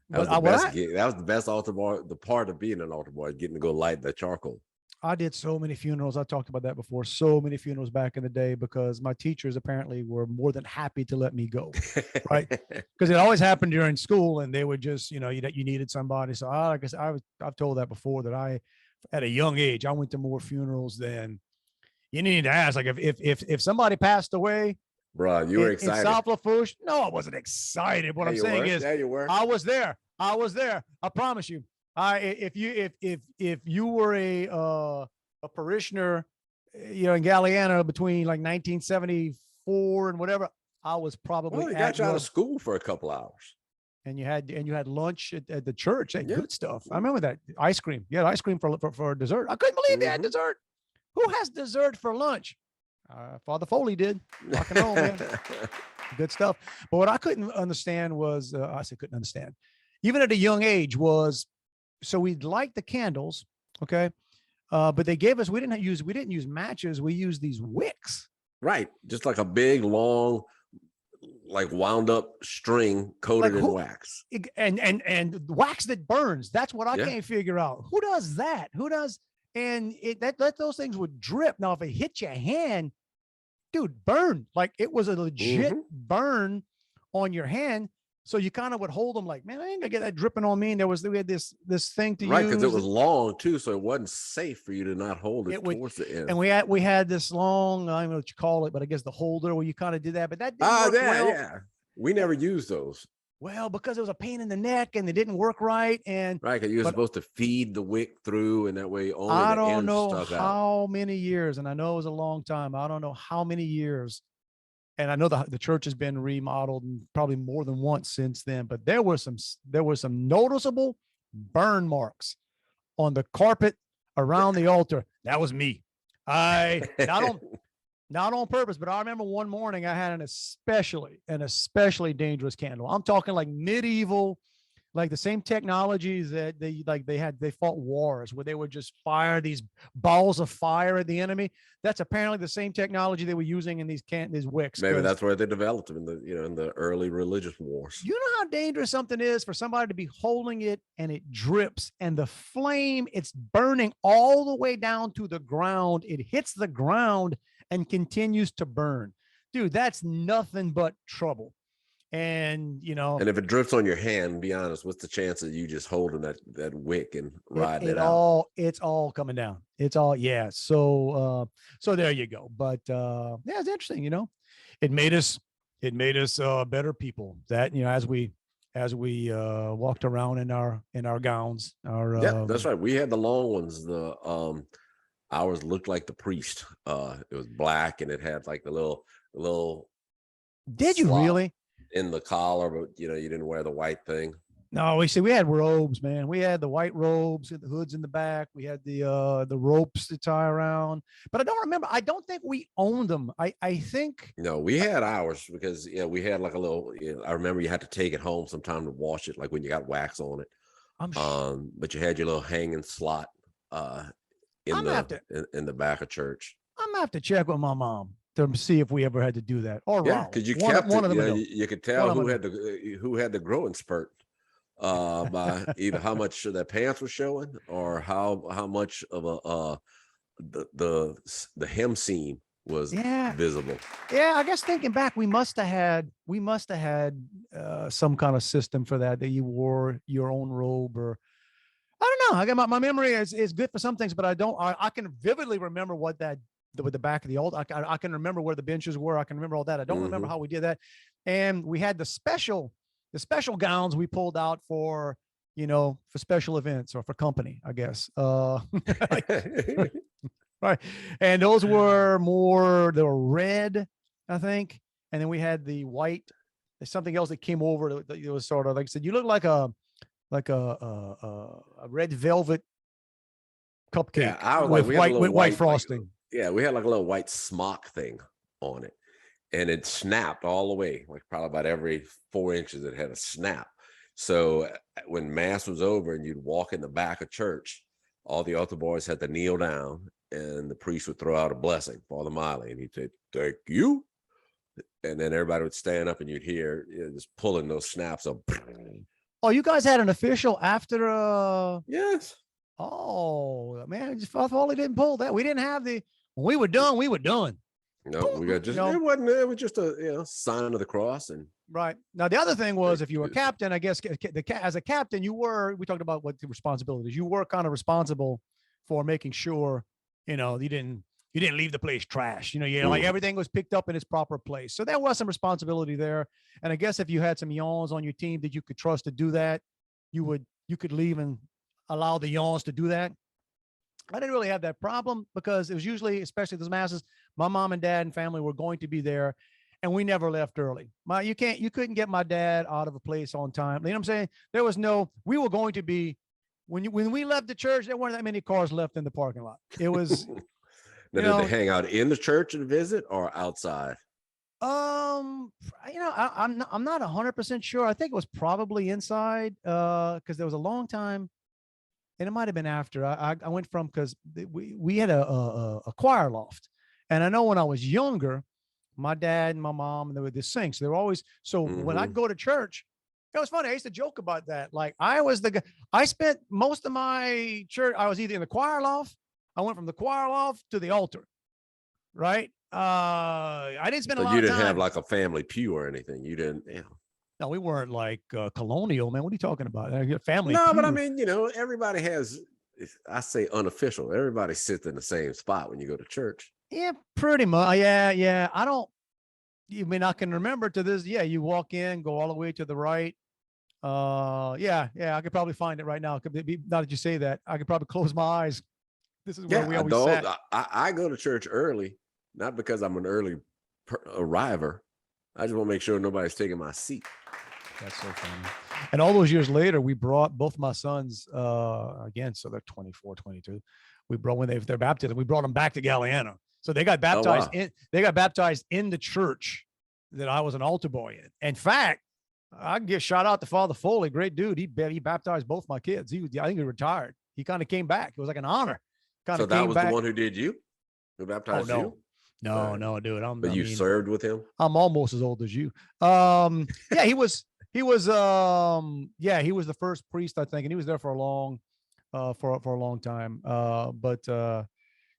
D: That was the best altar boy. The part of being an altar boy, getting to go light the charcoal.
C: I did so many funerals. I talked about that before. So many funerals back in the day because my teachers apparently were more than happy to let me go, right? Because it always happened during school, and they would just, you needed somebody. So I guess I've told that before that at a young age, I went to more funerals than you need to ask. Like if somebody passed away,
D: bro, you were excited.
C: In South Lafourche? No, I wasn't excited. What I'm saying is,
D: you were.
C: I was there. I promise you. If you were a parishioner, in Galliana between like 1974 and whatever, I was probably.
D: Well, you got you out of school for a couple hours.
C: And you had lunch at the church. Good stuff. I remember that ice cream. You had ice cream for dessert. I couldn't believe they had dessert. Who has dessert for lunch? Father Foley did. Rock and roll, man. Good stuff. But what I couldn't understand was, couldn't understand, even at a young age was. So we'd light the candles, okay, but they gave us. We didn't use matches. We used these wicks.
D: Right, just like a big, long, like wound up string coated in wax,
C: and wax that burns. That's what I can't figure out. Who does that? Who does? And those things would drip. Now, if it hit your hand, dude, burn. Like it was a legit burn on your hand. So you kind of would hold them like, man, I ain't gonna get that dripping on me. And we had this thing to use.
D: Right, because it was long too, so it wasn't safe for you to not hold it towards the end.
C: And we had this long, I don't know what you call it, but I guess the holder where you kind of did that. But that didn't work well.
D: Yeah. We never used those.
C: Well, because it was a pain in the neck and they didn't work right. And
D: right, because you were supposed to feed the wick through, and that way only
C: I
D: the
C: don't
D: end
C: know
D: stuck
C: how
D: out.
C: many years, and I know it was a long time. I don't know how many years. And I know the church has been remodeled and probably more than once since then, but there were some noticeable burn marks on the carpet around the altar. That was me. Not on purpose, but I remember one morning I had an especially dangerous candle. I'm talking like medieval, like the same technologies that they fought wars where they would just fire these balls of fire at the enemy. That's apparently the same technology they were using in these wicks.
D: Maybe that's where they developed them in the early religious wars.
C: You know how dangerous something is for somebody to be holding it and it drips and the flame, it's burning all the way down to the ground. It hits the ground and continues to burn. Dude, that's nothing but trouble. And
D: and if it drips on your hand, be honest, what's the chance of you just holding that wick and riding it
C: out? It's all coming down. It's all so there you go. But it's interesting. It made us better people. That as we walked around in our gowns.
D: That's right. We had the long ones. The ours looked like the priest. It was black and it had like the little.
C: Did you really?
D: In the collar, but you didn't wear the white thing.
C: No, we had robes, man. We had the white robes and the hoods in the back. We had the ropes to tie around, but I don't remember. I don't think we owned them. I think
D: no, we had ours because we had like a little. I remember you had to take it home sometime to wash it, like when you got wax on it. But you had your little hanging slot in the back of church.
C: I'm gonna have to check with my mom to see if we ever had to do that. Or
D: because you kept one of them. You could tell who had the growing spurt by either how much their pants were showing or how much of the hem seam was visible.
C: Yeah, I guess thinking back, we must have had some kind of system for that you wore your own robe, or I don't know. I got my memory is good for some things, but I can vividly remember with the back of the old. I can remember where the benches were. I can remember all that. I don't remember how we did that. And we had the special gowns we pulled out for, for special events or for company, I guess. Right. And those were they were red, I think. And then we had the white, there's something else that came over. It was sort of, like I said, you look like a red velvet cupcake with white frosting.
D: We had like a little white smock thing on it, and it snapped all the way, like probably about every 4 inches. It had a snap. So when mass was over and you'd walk in the back of church, all the altar boys had to kneel down, and the priest would throw out a blessing, Father Miley, and he'd say, "Thank you." And then everybody would stand up, and you'd hear just pulling those snaps up.
C: Oh, you guys had an official after?
D: Yes.
C: Oh man, I just thought they didn't pull that. We didn't have when we were done. We were done.
D: No, we got just it was just a sign of the cross. And
C: right now, the other thing was, if you were a captain, I guess as a captain, we talked about what the responsibilities. You were kind of responsible for making sure you didn't leave the place trash. Like everything was picked up in its proper place. So there was some responsibility there. And I guess if you had some yawns on your team that you could trust to do that, you could leave and allow the yawns to do that. I didn't really have that problem because it was usually, especially those masses, my mom and dad and family were going to be there, and we never left early. You couldn't get my dad out of a place on time. You know what I'm saying? We were going to be, when we left the church, there weren't that many cars left in the parking lot. It was,
D: Now, did they hang out in the church and visit or outside?
C: I'm not 100% sure. I think it was probably inside, because there was a long time, and it might have been after I went from, because we had a choir loft, and I know when I was younger, my dad and my mom, and they were the sing, so they were always when I'd go to church, it was funny. I used to joke about that. Like I was the guy. I spent most of my church. I was either in the choir loft. I went from the choir loft to the altar, right? I didn't spend a lot of time.
D: You didn't have like a family pew or anything. You didn't,
C: No, we weren't like colonial, man. What are you talking about? Family
D: No,
C: pew.
D: but I mean, everybody has, I say unofficial. Everybody sits in the same spot when you go to church.
C: Yeah, pretty much. Yeah. I can remember to this. Yeah, you walk in, go all the way to the right. Yeah. I could probably find it right now. Now that you say that, I could probably close my eyes. This is where we always sat.
D: I go to church early, not because I'm an early arriver. I just want to make sure nobody's taking my seat.
C: That's so funny. And all those years later, we brought both my sons, again, so they're 24, 22. We brought, when they're baptized, we brought them back to Galliano. So they got baptized in the church that I was an altar boy in. In fact, I can give shout out to Father Foley, great dude. He baptized both my kids. I think he retired. He kind of came back. It was like an honor.
D: So that was the one who did you? Who baptized you?
C: No, dude.
D: But you served with him?
C: I'm almost as old as you. Yeah, he was the first priest, I think, and he was there for a long time.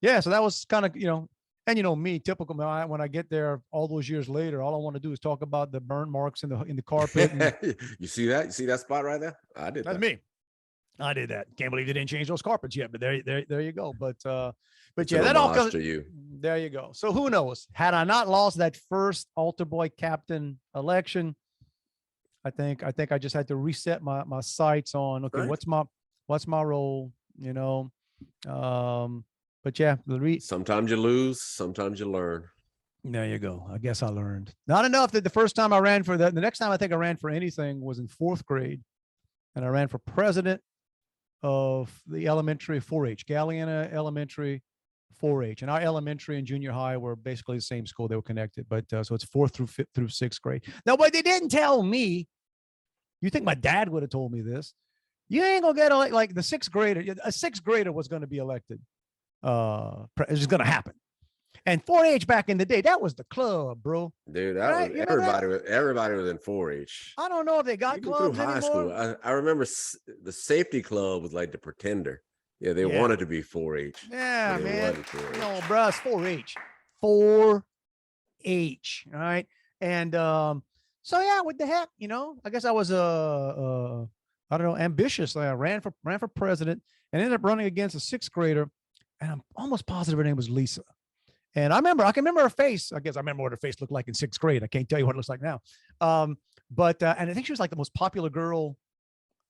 C: Yeah, so that was kind of, and me, typical. When I get there all those years later, all I want to do is talk about the burn marks in the carpet. And,
D: you see that? You see that spot right there? I did that.
C: That's me. I did that. Can't believe they didn't change those carpets yet, but there you go. But yeah, that all comes to you. There you go. So who knows? Had I not lost that first altar boy captain election, I think I just had to reset my sights on, okay, right. what's my role, but yeah,
D: sometimes you lose, sometimes you learn.
C: There you go. I guess I learned. Not enough that the first time I ran for that, the next time I think I ran for anything was in 4th grade, and I ran for president of the elementary 4-H, Galliana Elementary 4-H, and our elementary and junior high were basically the same school. They were connected, but so it's 4th through 6th grade. Now, but they didn't tell me. You think my dad would have told me this? You ain't gonna get like the 6th grader. A 6th grader was going to be elected. It's just going to happen. And 4-H back in the day, that was the club, bro.
D: Dude, that was everybody was in 4-H.
C: I don't know if they got clubs
D: through high
C: anymore.
D: school. I remember the safety club was like the Pretender. Yeah, they
C: Yeah.
D: wanted to be 4-H.
C: Yeah,
D: but it
C: man.
D: wasn't 4-H.
C: No, bruh, it's 4-H. 4-H. All right. And so yeah, what the heck? I guess I was I don't know, ambitious. I ran for president and ended up running against a sixth grader. And I'm almost positive her name was Lisa. And I can remember her face. I guess I remember what her face looked like in sixth grade. I can't tell you what it looks like now. But and I think she was like the most popular girl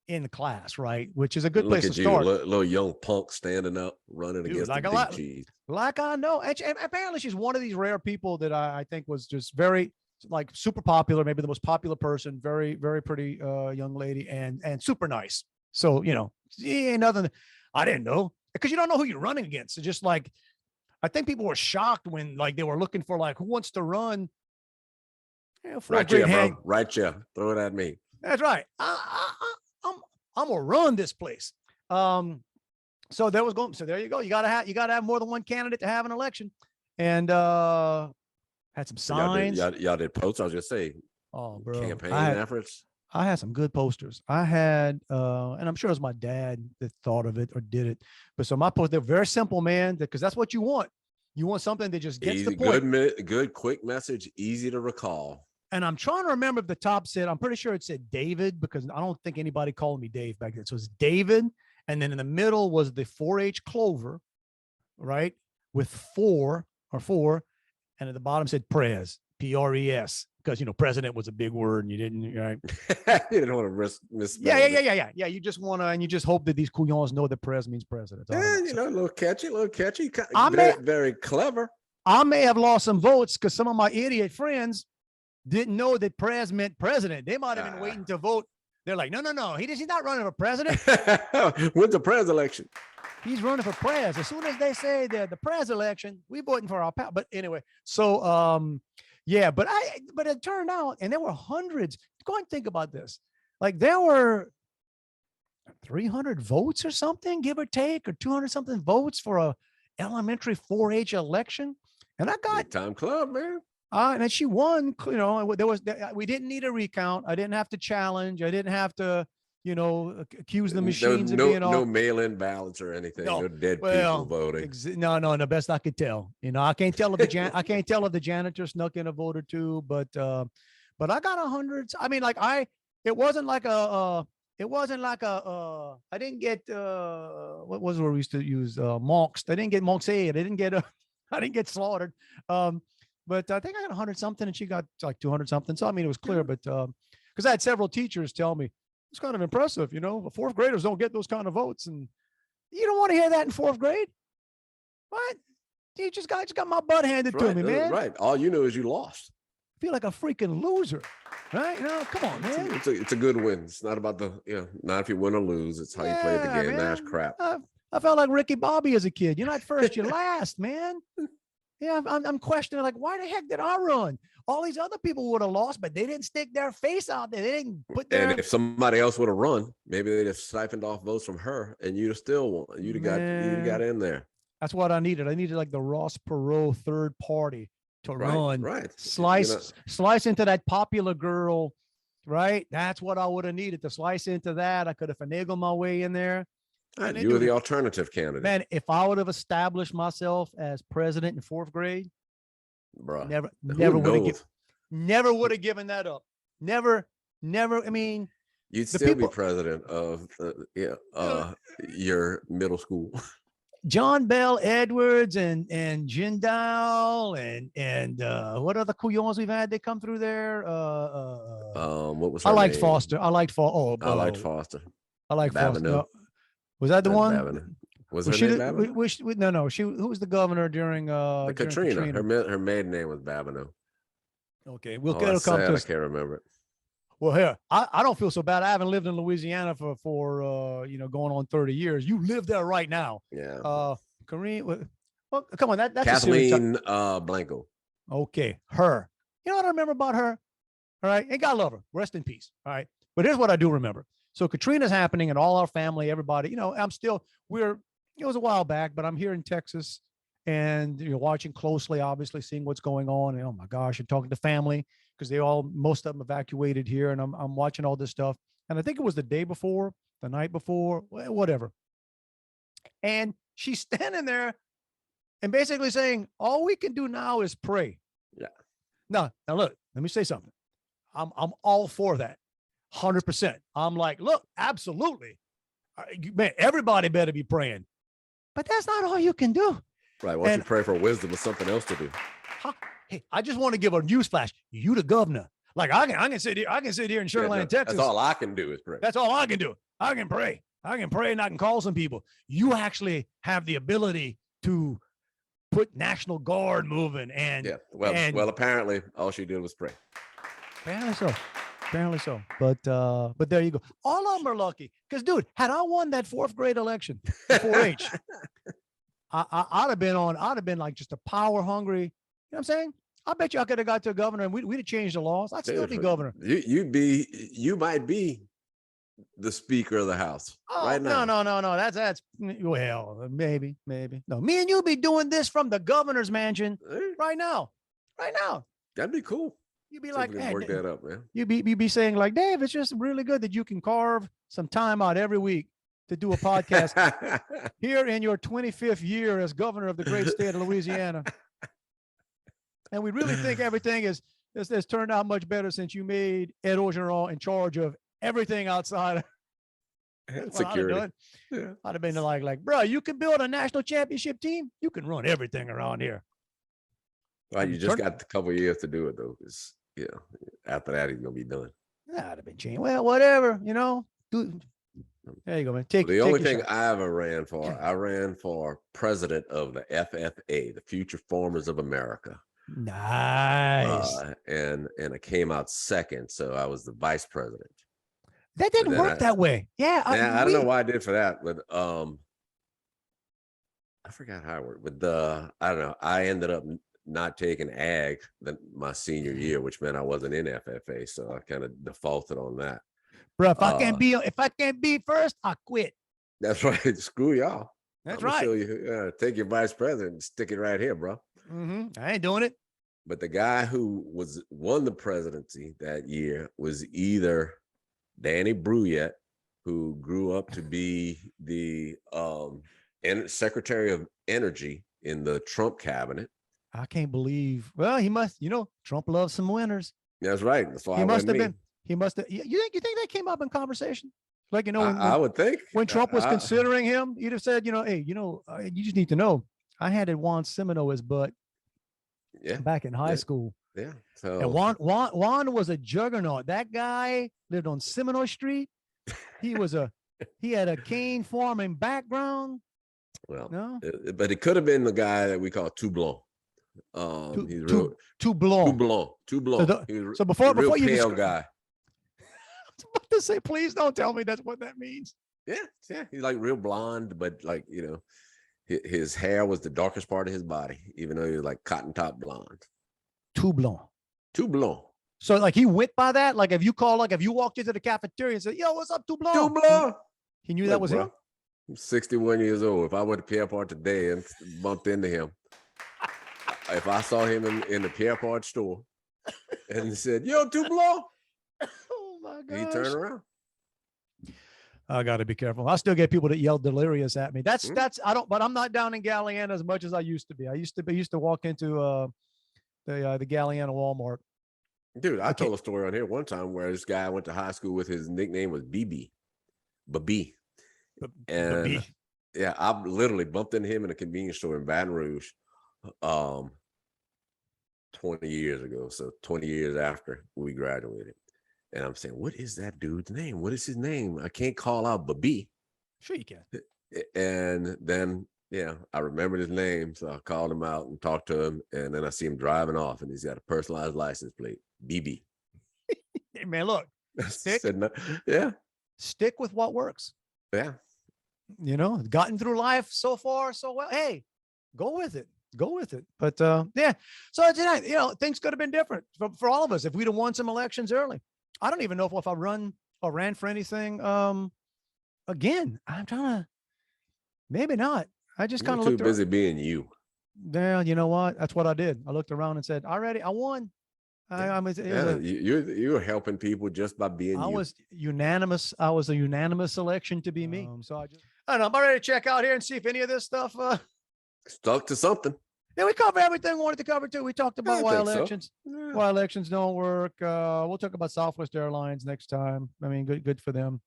C: in the class, right? Which is a good place to start.
D: Little young punk standing up, running against
C: like
D: the
C: a
D: big
C: lot-
D: cheese.
C: Like I know. And apparently she's one of these rare people that I think was just very like super popular, maybe the most popular person, very, very pretty young lady and super nice. So, ain't nothing I didn't know because you don't know who you're running against. It's just like, I think people were shocked when like they were looking for like, who wants to run?
D: Right here, bro. Right here. Throw it at me.
C: That's right. I'm gonna run this place. So there you go. You gotta have more than one candidate to have an election. And had some signs.
D: Y'all did posts. I was just saying.
C: Oh, bro.
D: Campaign efforts.
C: I had some good posters. I had, and I'm sure it was my dad that thought of it or did it. But so my posts, they're very simple, man, because that's what you want. You want something that just gets
D: Easy,
C: the point.
D: Good, quick message, easy to recall.
C: And I'm trying to remember if the top said, I'm pretty sure it said David, because I don't think anybody called me Dave back then. So it's David. And then in the middle was the 4-H clover, right? With four. And at the bottom said Prez, P-R-E-S. Because president was a big word, and you didn't, right?
D: You didn't want to misspell.
C: Yeah. You just want to, and you just hope that these couillons know that Prez means president.
D: Yeah, a little catchy. Very clever.
C: I may have lost some votes because some of my idiot friends didn't know that Prez meant president. They might have been waiting to vote. They're like, no, he's not running for president.
D: When's the Prez election?
C: He's running for Prez. As soon as they say the Prez election, we voting for our pal. But anyway, so yeah, but it turned out, and there were hundreds. Go and think about this. Like there were 300 votes or something, give or take, or 200 something votes for a elementary 4-H election. And I got
D: big time club, man.
C: And then she won, we didn't need a recount. I didn't have to challenge. I didn't have to, accuse the machines of being all.
D: No mail-in ballots or anything. No dead people voting.
C: No, the best I could tell. I can't tell if the janitor snuck in a vote or two, but I got hundreds. I mean, I didn't get what was where we used to use monks. I didn't get monks aid. I didn't get slaughtered. But I think I got 100 something and she got like 200 something. So, I mean, it was clear, but because I had several teachers tell me it's kind of impressive, fourth graders don't get those kind of votes. And you don't want to hear that in fourth grade. What? You just got my butt handed to me, man.
D: Right. All you know is you lost.
C: I feel like a freaking loser, right? Come on, man.
D: It's a good win. It's not about not if you win or lose. It's how you play the game. Man. That's crap.
C: I felt like Ricky Bobby as a kid. You're not first, you're last, man. Yeah, I'm questioning, like, why the heck did I run? All these other people would have lost, but they didn't stick their face out there. They didn't put their.
D: And if somebody else would have run, maybe they'd have siphoned off votes from her, and you'd have still won. You'd have got in there.
C: That's what I needed. I needed like the Ross Perot third party to run.
D: Right.
C: Slice into that popular girl. Right. That's what I would have needed to slice into that. I could have finagled my way in there.
D: You were the alternative candidate.
C: Man, if I would have established myself as president in fourth grade,
D: bro,
C: never would have given that up. Never. I mean,
D: you'd still be president of your middle school.
C: John Bell Edwards and Jindal and what other couillons we've had? They come through there.
D: What was
C: I liked
D: name?
C: Foster. I liked Foster.
D: I liked Foster.
C: I like Foster. Was that the one?
D: Babineau. Was her name Babineau?
C: No. Who was the governor during
D: Katrina? Her maiden name was Babineau.
C: Okay, it'll come to us.
D: I can't remember it.
C: Well, here I don't feel so bad. I haven't lived in Louisiana for going on 30 years. You live there right now.
D: Yeah.
C: Kareem. Well, come on. That's
D: Kathleen Blanco.
C: Okay, her. You know what I remember about her? All right, and God love her. Rest in peace. All right, but here's what I do remember. So Katrina's happening and all our family, everybody, it was a while back, but I'm here in Texas and watching closely, obviously seeing what's going on. And oh my gosh, and talking to family because most of them evacuated here. And I'm watching all this stuff. And I think it was the day before, the night before, whatever. And she's standing there and basically saying, all we can do now is pray.
D: Yeah.
C: Now look, let me say something. I'm all for that. 100%. I'm like, look, absolutely. Man, everybody better be praying. But that's not all you can do.
D: Right. Once you pray for wisdom, it's something else to do.
C: Hey, I just want to give a news flash. You the governor. Like I can sit here in Sugar Land, Texas.
D: That's all I can do is pray.
C: That's all I can do. I can pray. And I can call some people. You actually have the ability to put National Guard moving. And
D: well, apparently all she did was pray.
C: Apparently so. But there you go. All of them are lucky. Because, dude, had I won that 4th grade election, 4-H, I'd have been like just a power hungry. You know what I'm saying? I bet you I could have got to a governor and we'd have changed the laws. I'd still be governor.
D: You might be the Speaker of the House right now.
C: No. That's well, maybe. No, me and you be doing this from the governor's mansion right now.
D: That'd be cool.
C: You'd be like,
D: hey, work that up, man.
C: You'd be saying like, Dave, it's just really good that you can carve some time out every week to do a podcast here in your 25th year as governor of the great state of Louisiana. And we really think everything has turned out much better since you made Ed Orgeron in charge of everything outside of
D: security.
C: I'd have been like, bro, you can build a national championship team. You can run everything around here.
D: Well, you just got a couple of years to do it though, because after that he's gonna be done.
C: That'd have been changed. Well, whatever, there you go, man.
D: The only thing I ever ran for, I ran for president of the FFA, the Future Farmers of America.
C: Nice.
D: And I came out second, so I was the vice president.
C: That didn't work that way. Yeah.
D: I don't know why I did for that, but I forgot how it worked. But I don't know. I ended up not taking ag my senior year, which meant I wasn't in FFA, so I kind of defaulted on that.
C: Bro, if I can't be first, I quit.
D: That's right. Screw y'all.
C: That's right.
D: Show you, take your vice president and stick it right here, bro.
C: I ain't doing it.
D: But the guy who won the presidency that year was either Danny Bruyette, who grew up to be the Secretary of Energy in the Trump cabinet.
C: I can't believe. Well, he must. Trump loves some winners.
D: That's right. That's why
C: he must have been. He must have. You think that came up in conversation? Like when,
D: I would think
C: when Trump was considering him, he'd have said, hey, you just need to know, I handed Juan Semino his butt.
D: Yeah.
C: Back in high school.
D: Yeah. So
C: and Juan was a juggernaut. That guy lived on Seminole Street. He had a cane farming background.
D: Well,
C: no?
D: But it could have been the guy that we call Toublon. Toublon.
C: So before you
D: pale guy.
C: I was about to say, please don't tell me that's what that means.
D: Yeah. He's like real blonde, but like, his hair was the darkest part of his body, even though he was like cotton top blonde.
C: Toublon.
D: So
C: like he went by that. Like if you walked into the cafeteria and said, "Yo, what's up, Toublon?" He knew that was him.
D: I'm 61 years old. If I went to Pierre Part today and bumped into him, if I saw him in the Pierre Part store and said, "Yo, Toublon,"
C: oh my God,
D: he'd turn around.
C: I got to be careful. I still get people that yell delirious at me. But I'm not down in Galliana as much as I used to be. I used to walk into the Galliana Walmart.
D: Dude, I told a story on here one time where this guy I went to high school with, his nickname was BB. And yeah, I literally bumped into him in a convenience store in Baton Rouge 20 years ago. So 20 years after we graduated. And I'm saying, what is that dude's name? What is his name? I can't call out Babi.
C: Sure you can.
D: And then, I remembered his name. So I called him out and talked to him. And then I see him driving off and he's got a personalized license plate, BB.
C: Hey, man, look. Stick with what works.
D: Yeah.
C: Gotten through life so far, so well. Hey, go with it. But so tonight, things could have been different for all of us if we'd have won some elections early. I don't even know if I ran for anything again. I'm trying to, maybe not. I just kind of looked
D: too busy being you.
C: Well, you know what? That's what I did. I looked around and said, I won.
D: You were helping people just by being you.
C: I was unanimous. I was a unanimous selection to be me. I don't know. I'm about ready to check out here and see if any of this stuff.
D: Stuck to something.
C: Yeah, we cover everything we wanted to cover too. We talked about why
D: think so.
C: elections,
D: Yeah.
C: why elections don't work. We'll talk about Southwest Airlines next time. I mean, good for them.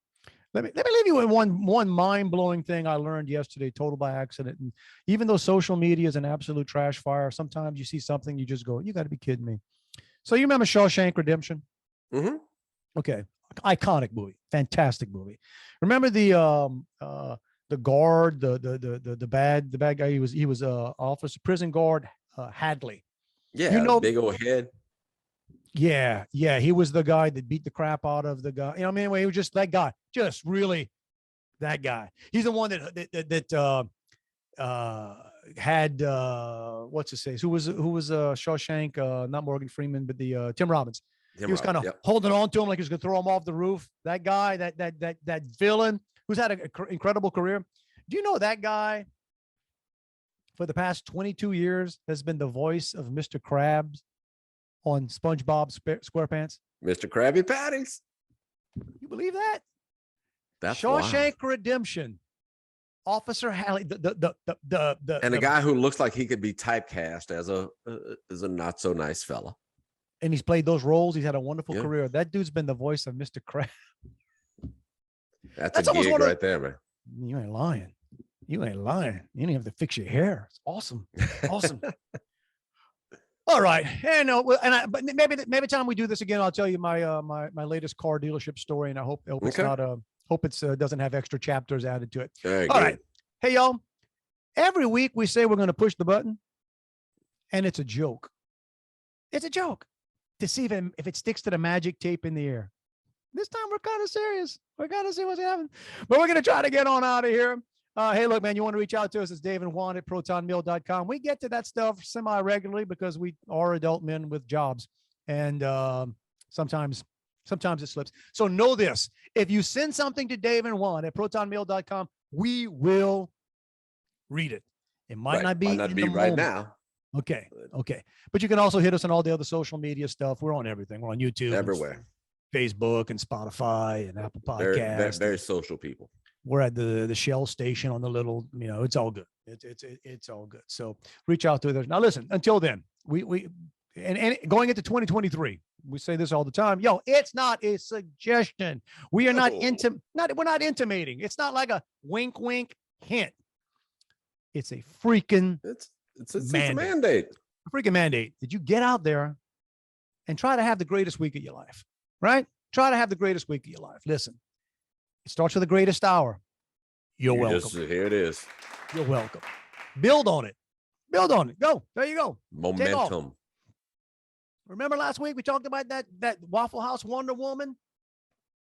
C: Let me leave you with one mind-blowing thing I learned yesterday, total by accident. And even though social media is an absolute trash fire, sometimes you see something, you just go, you got to be kidding me. So you remember Shawshank Redemption?
D: Mm-hmm.
C: Okay. Iconic movie. Fantastic movie. Remember the guard, the bad guy, he was officer, prison guard, Hadley.
D: Yeah,
C: You know,
D: big old head.
C: yeah, he was the guy that beat the crap out of the guy. You know, I mean, anyway, he was just that guy, just really that guy. He's the one that had what's his face? Who was Shawshank? Not Morgan Freeman, but the Tim Robbins. He was kind of holding on to him like he was going to throw him off the roof. That guy, that villain who's had an incredible career. Do you know that guy for the past 22 years has been the voice of Mr. Krabs on SpongeBob SquarePants?
D: Mr. Krabby Patties.
C: You believe that?
D: That's
C: Shawshank
D: wild.
C: Redemption. Officer Hadley,
D: And a guy who looks like he could be typecast as a not so nice fella.
C: And he's played those roles. He's had a wonderful career. That dude's been the voice of Mr. Krabs.
D: That's a gig right there, man.
C: You ain't lying. You ain't lying. You didn't have to fix your hair. It's awesome. Awesome. All right. And but maybe time we do this again, I'll tell you my my latest car dealership story. And I hope it's not hope it's doesn't have extra chapters added to it. All right. Hey, y'all. Every week we say we're going to push the button, and it's a joke. It's a joke to see if it sticks to the magic tape in the air. This time we're kind of serious. We're going to see what's happening. But we're going to try to get on out of here. Hey, look, man, you want to reach out to us? It's Dave and Juan at protonmail.com. We get to that stuff semi-regularly because we are adult men with jobs. And sometimes it slips. So know this. If you send something to Dave and Juan at protonmail.com, we will read it. It might not be right now. Okay. But you can also hit us on all the other social media stuff. We're on everything. We're on YouTube. Everywhere. Facebook and Spotify and Apple Podcasts.
D: Very social people.
C: We're at the Shell station on the little, it's all good. It's all good. So reach out to us. Now listen, until then, we going into 2023, we say this all the time. Yo, it's not a suggestion. We are we're not intimating. It's not like a wink, hint. It's a freaking
D: it's a mandate.
C: A freaking mandate that you get out there and try to have the greatest week of your life, right? Try to have the greatest week of your life. Listen, it starts with the greatest hour. You're welcome.
D: Here it is.
C: You're welcome. Build on it. Go. There you go.
D: Momentum.
C: Remember last week we talked about that Waffle House Wonder Woman?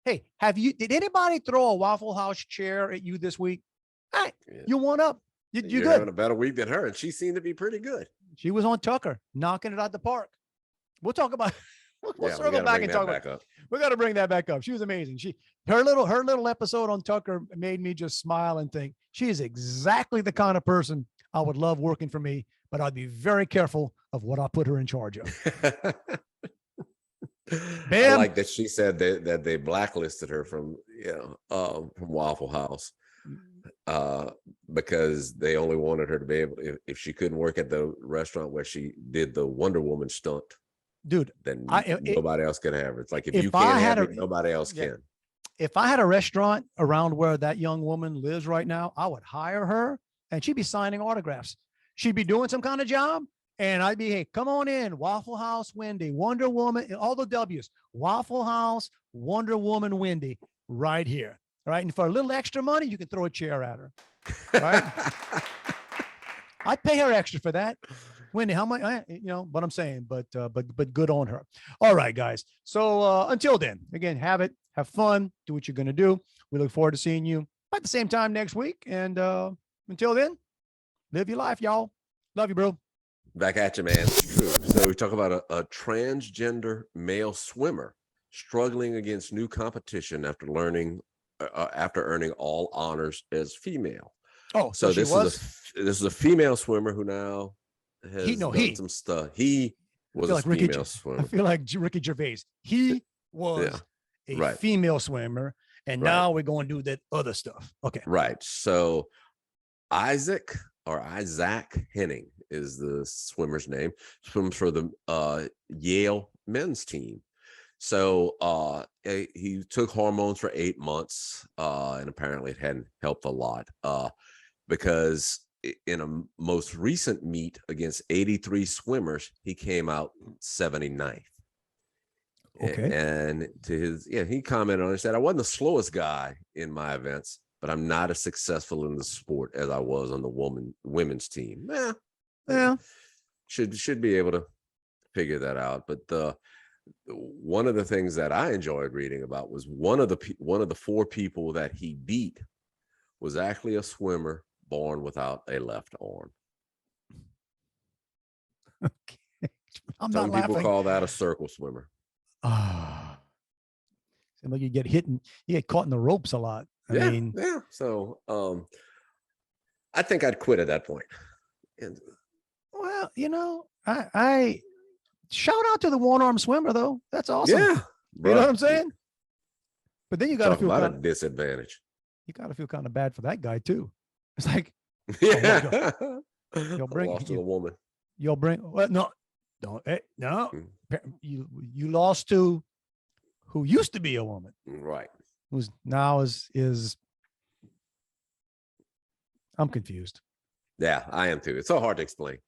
C: Hey, did anybody throw a Waffle House chair at you this week? Hey, you won up. You're good.
D: Having a better week than her, and she seemed to be pretty good.
C: She was on Tucker, knocking it out the park. We'll talk about. We'll circle back and talk about. We got to bring that back up. She was amazing. Her little episode on Tucker made me just smile and think she is exactly the kind of person I would love working for me, but I'd be very careful of what I put her in charge of.
D: I like that she said that they blacklisted her from Waffle House. Because they only wanted her to be able, if she couldn't work at the restaurant where she did the Wonder Woman stunt,
C: dude,
D: then nobody else can have her. It's like if you can't have it, nobody else can.
C: If I had a restaurant around where that young woman lives right now, I would hire her and she'd be signing autographs. She'd be doing some kind of job, and I'd be, hey, come on in, Waffle House Wendy, Wonder Woman, all the W's, Waffle House, Wonder Woman Wendy, right here. All right. And for a little extra money, you can throw a chair at her. Right. I'd pay her extra for that. Wendy, how much? What I'm saying, but good on her. All right, guys. So until then, again, have fun, do what you're going to do. We look forward to seeing you at the same time next week. And until then, live your life, y'all. Love you, bro.
D: Back at you, man. It's true. So we talk about a transgender male swimmer struggling against new competition after earning all honors as female.
C: Oh,
D: so this is a female swimmer who now has done some stuff. He was a female swimmer.
C: I feel like Ricky Gervais. He was a female swimmer, And
D: Right.
C: now we're going to do that other stuff. Okay.
D: Right. So Isaac Henning is the swimmer's name. Swims for the Yale men's team. So he took hormones for 8 months, and apparently it hadn't helped a lot, because in a most recent meet against 83 swimmers, he came out 79th.
C: Okay.
D: And to his, he commented on it, said, I wasn't the slowest guy in my events, but I'm not as successful in the sport as I was on the women's team.
C: Yeah.
D: Should be able to figure that out. But one of the things that I enjoyed reading about was one of the 4 people that he beat was actually a swimmer born without a left arm.
C: Okay. I'm
D: Some
C: not
D: people
C: laughing.
D: call that a circle swimmer.
C: Seems like you get caught in the ropes a lot. I mean,
D: yeah. So I think I'd quit at that point. And
C: well, I shout out to the one-arm swimmer though. That's awesome.
D: yeah,
C: you know what I'm saying? But then you got to
D: talk
C: feel
D: about a disadvantage.
C: you got to feel kind of bad for that guy too. It's like,
D: Yeah,
C: you'll bring
D: lost to the woman.
C: you'll bring well, no, don't no.
D: Mm.
C: You lost to who used to be a woman,
D: Right.
C: who's now is. I'm confused.
D: Yeah, I am too. It's so hard to explain.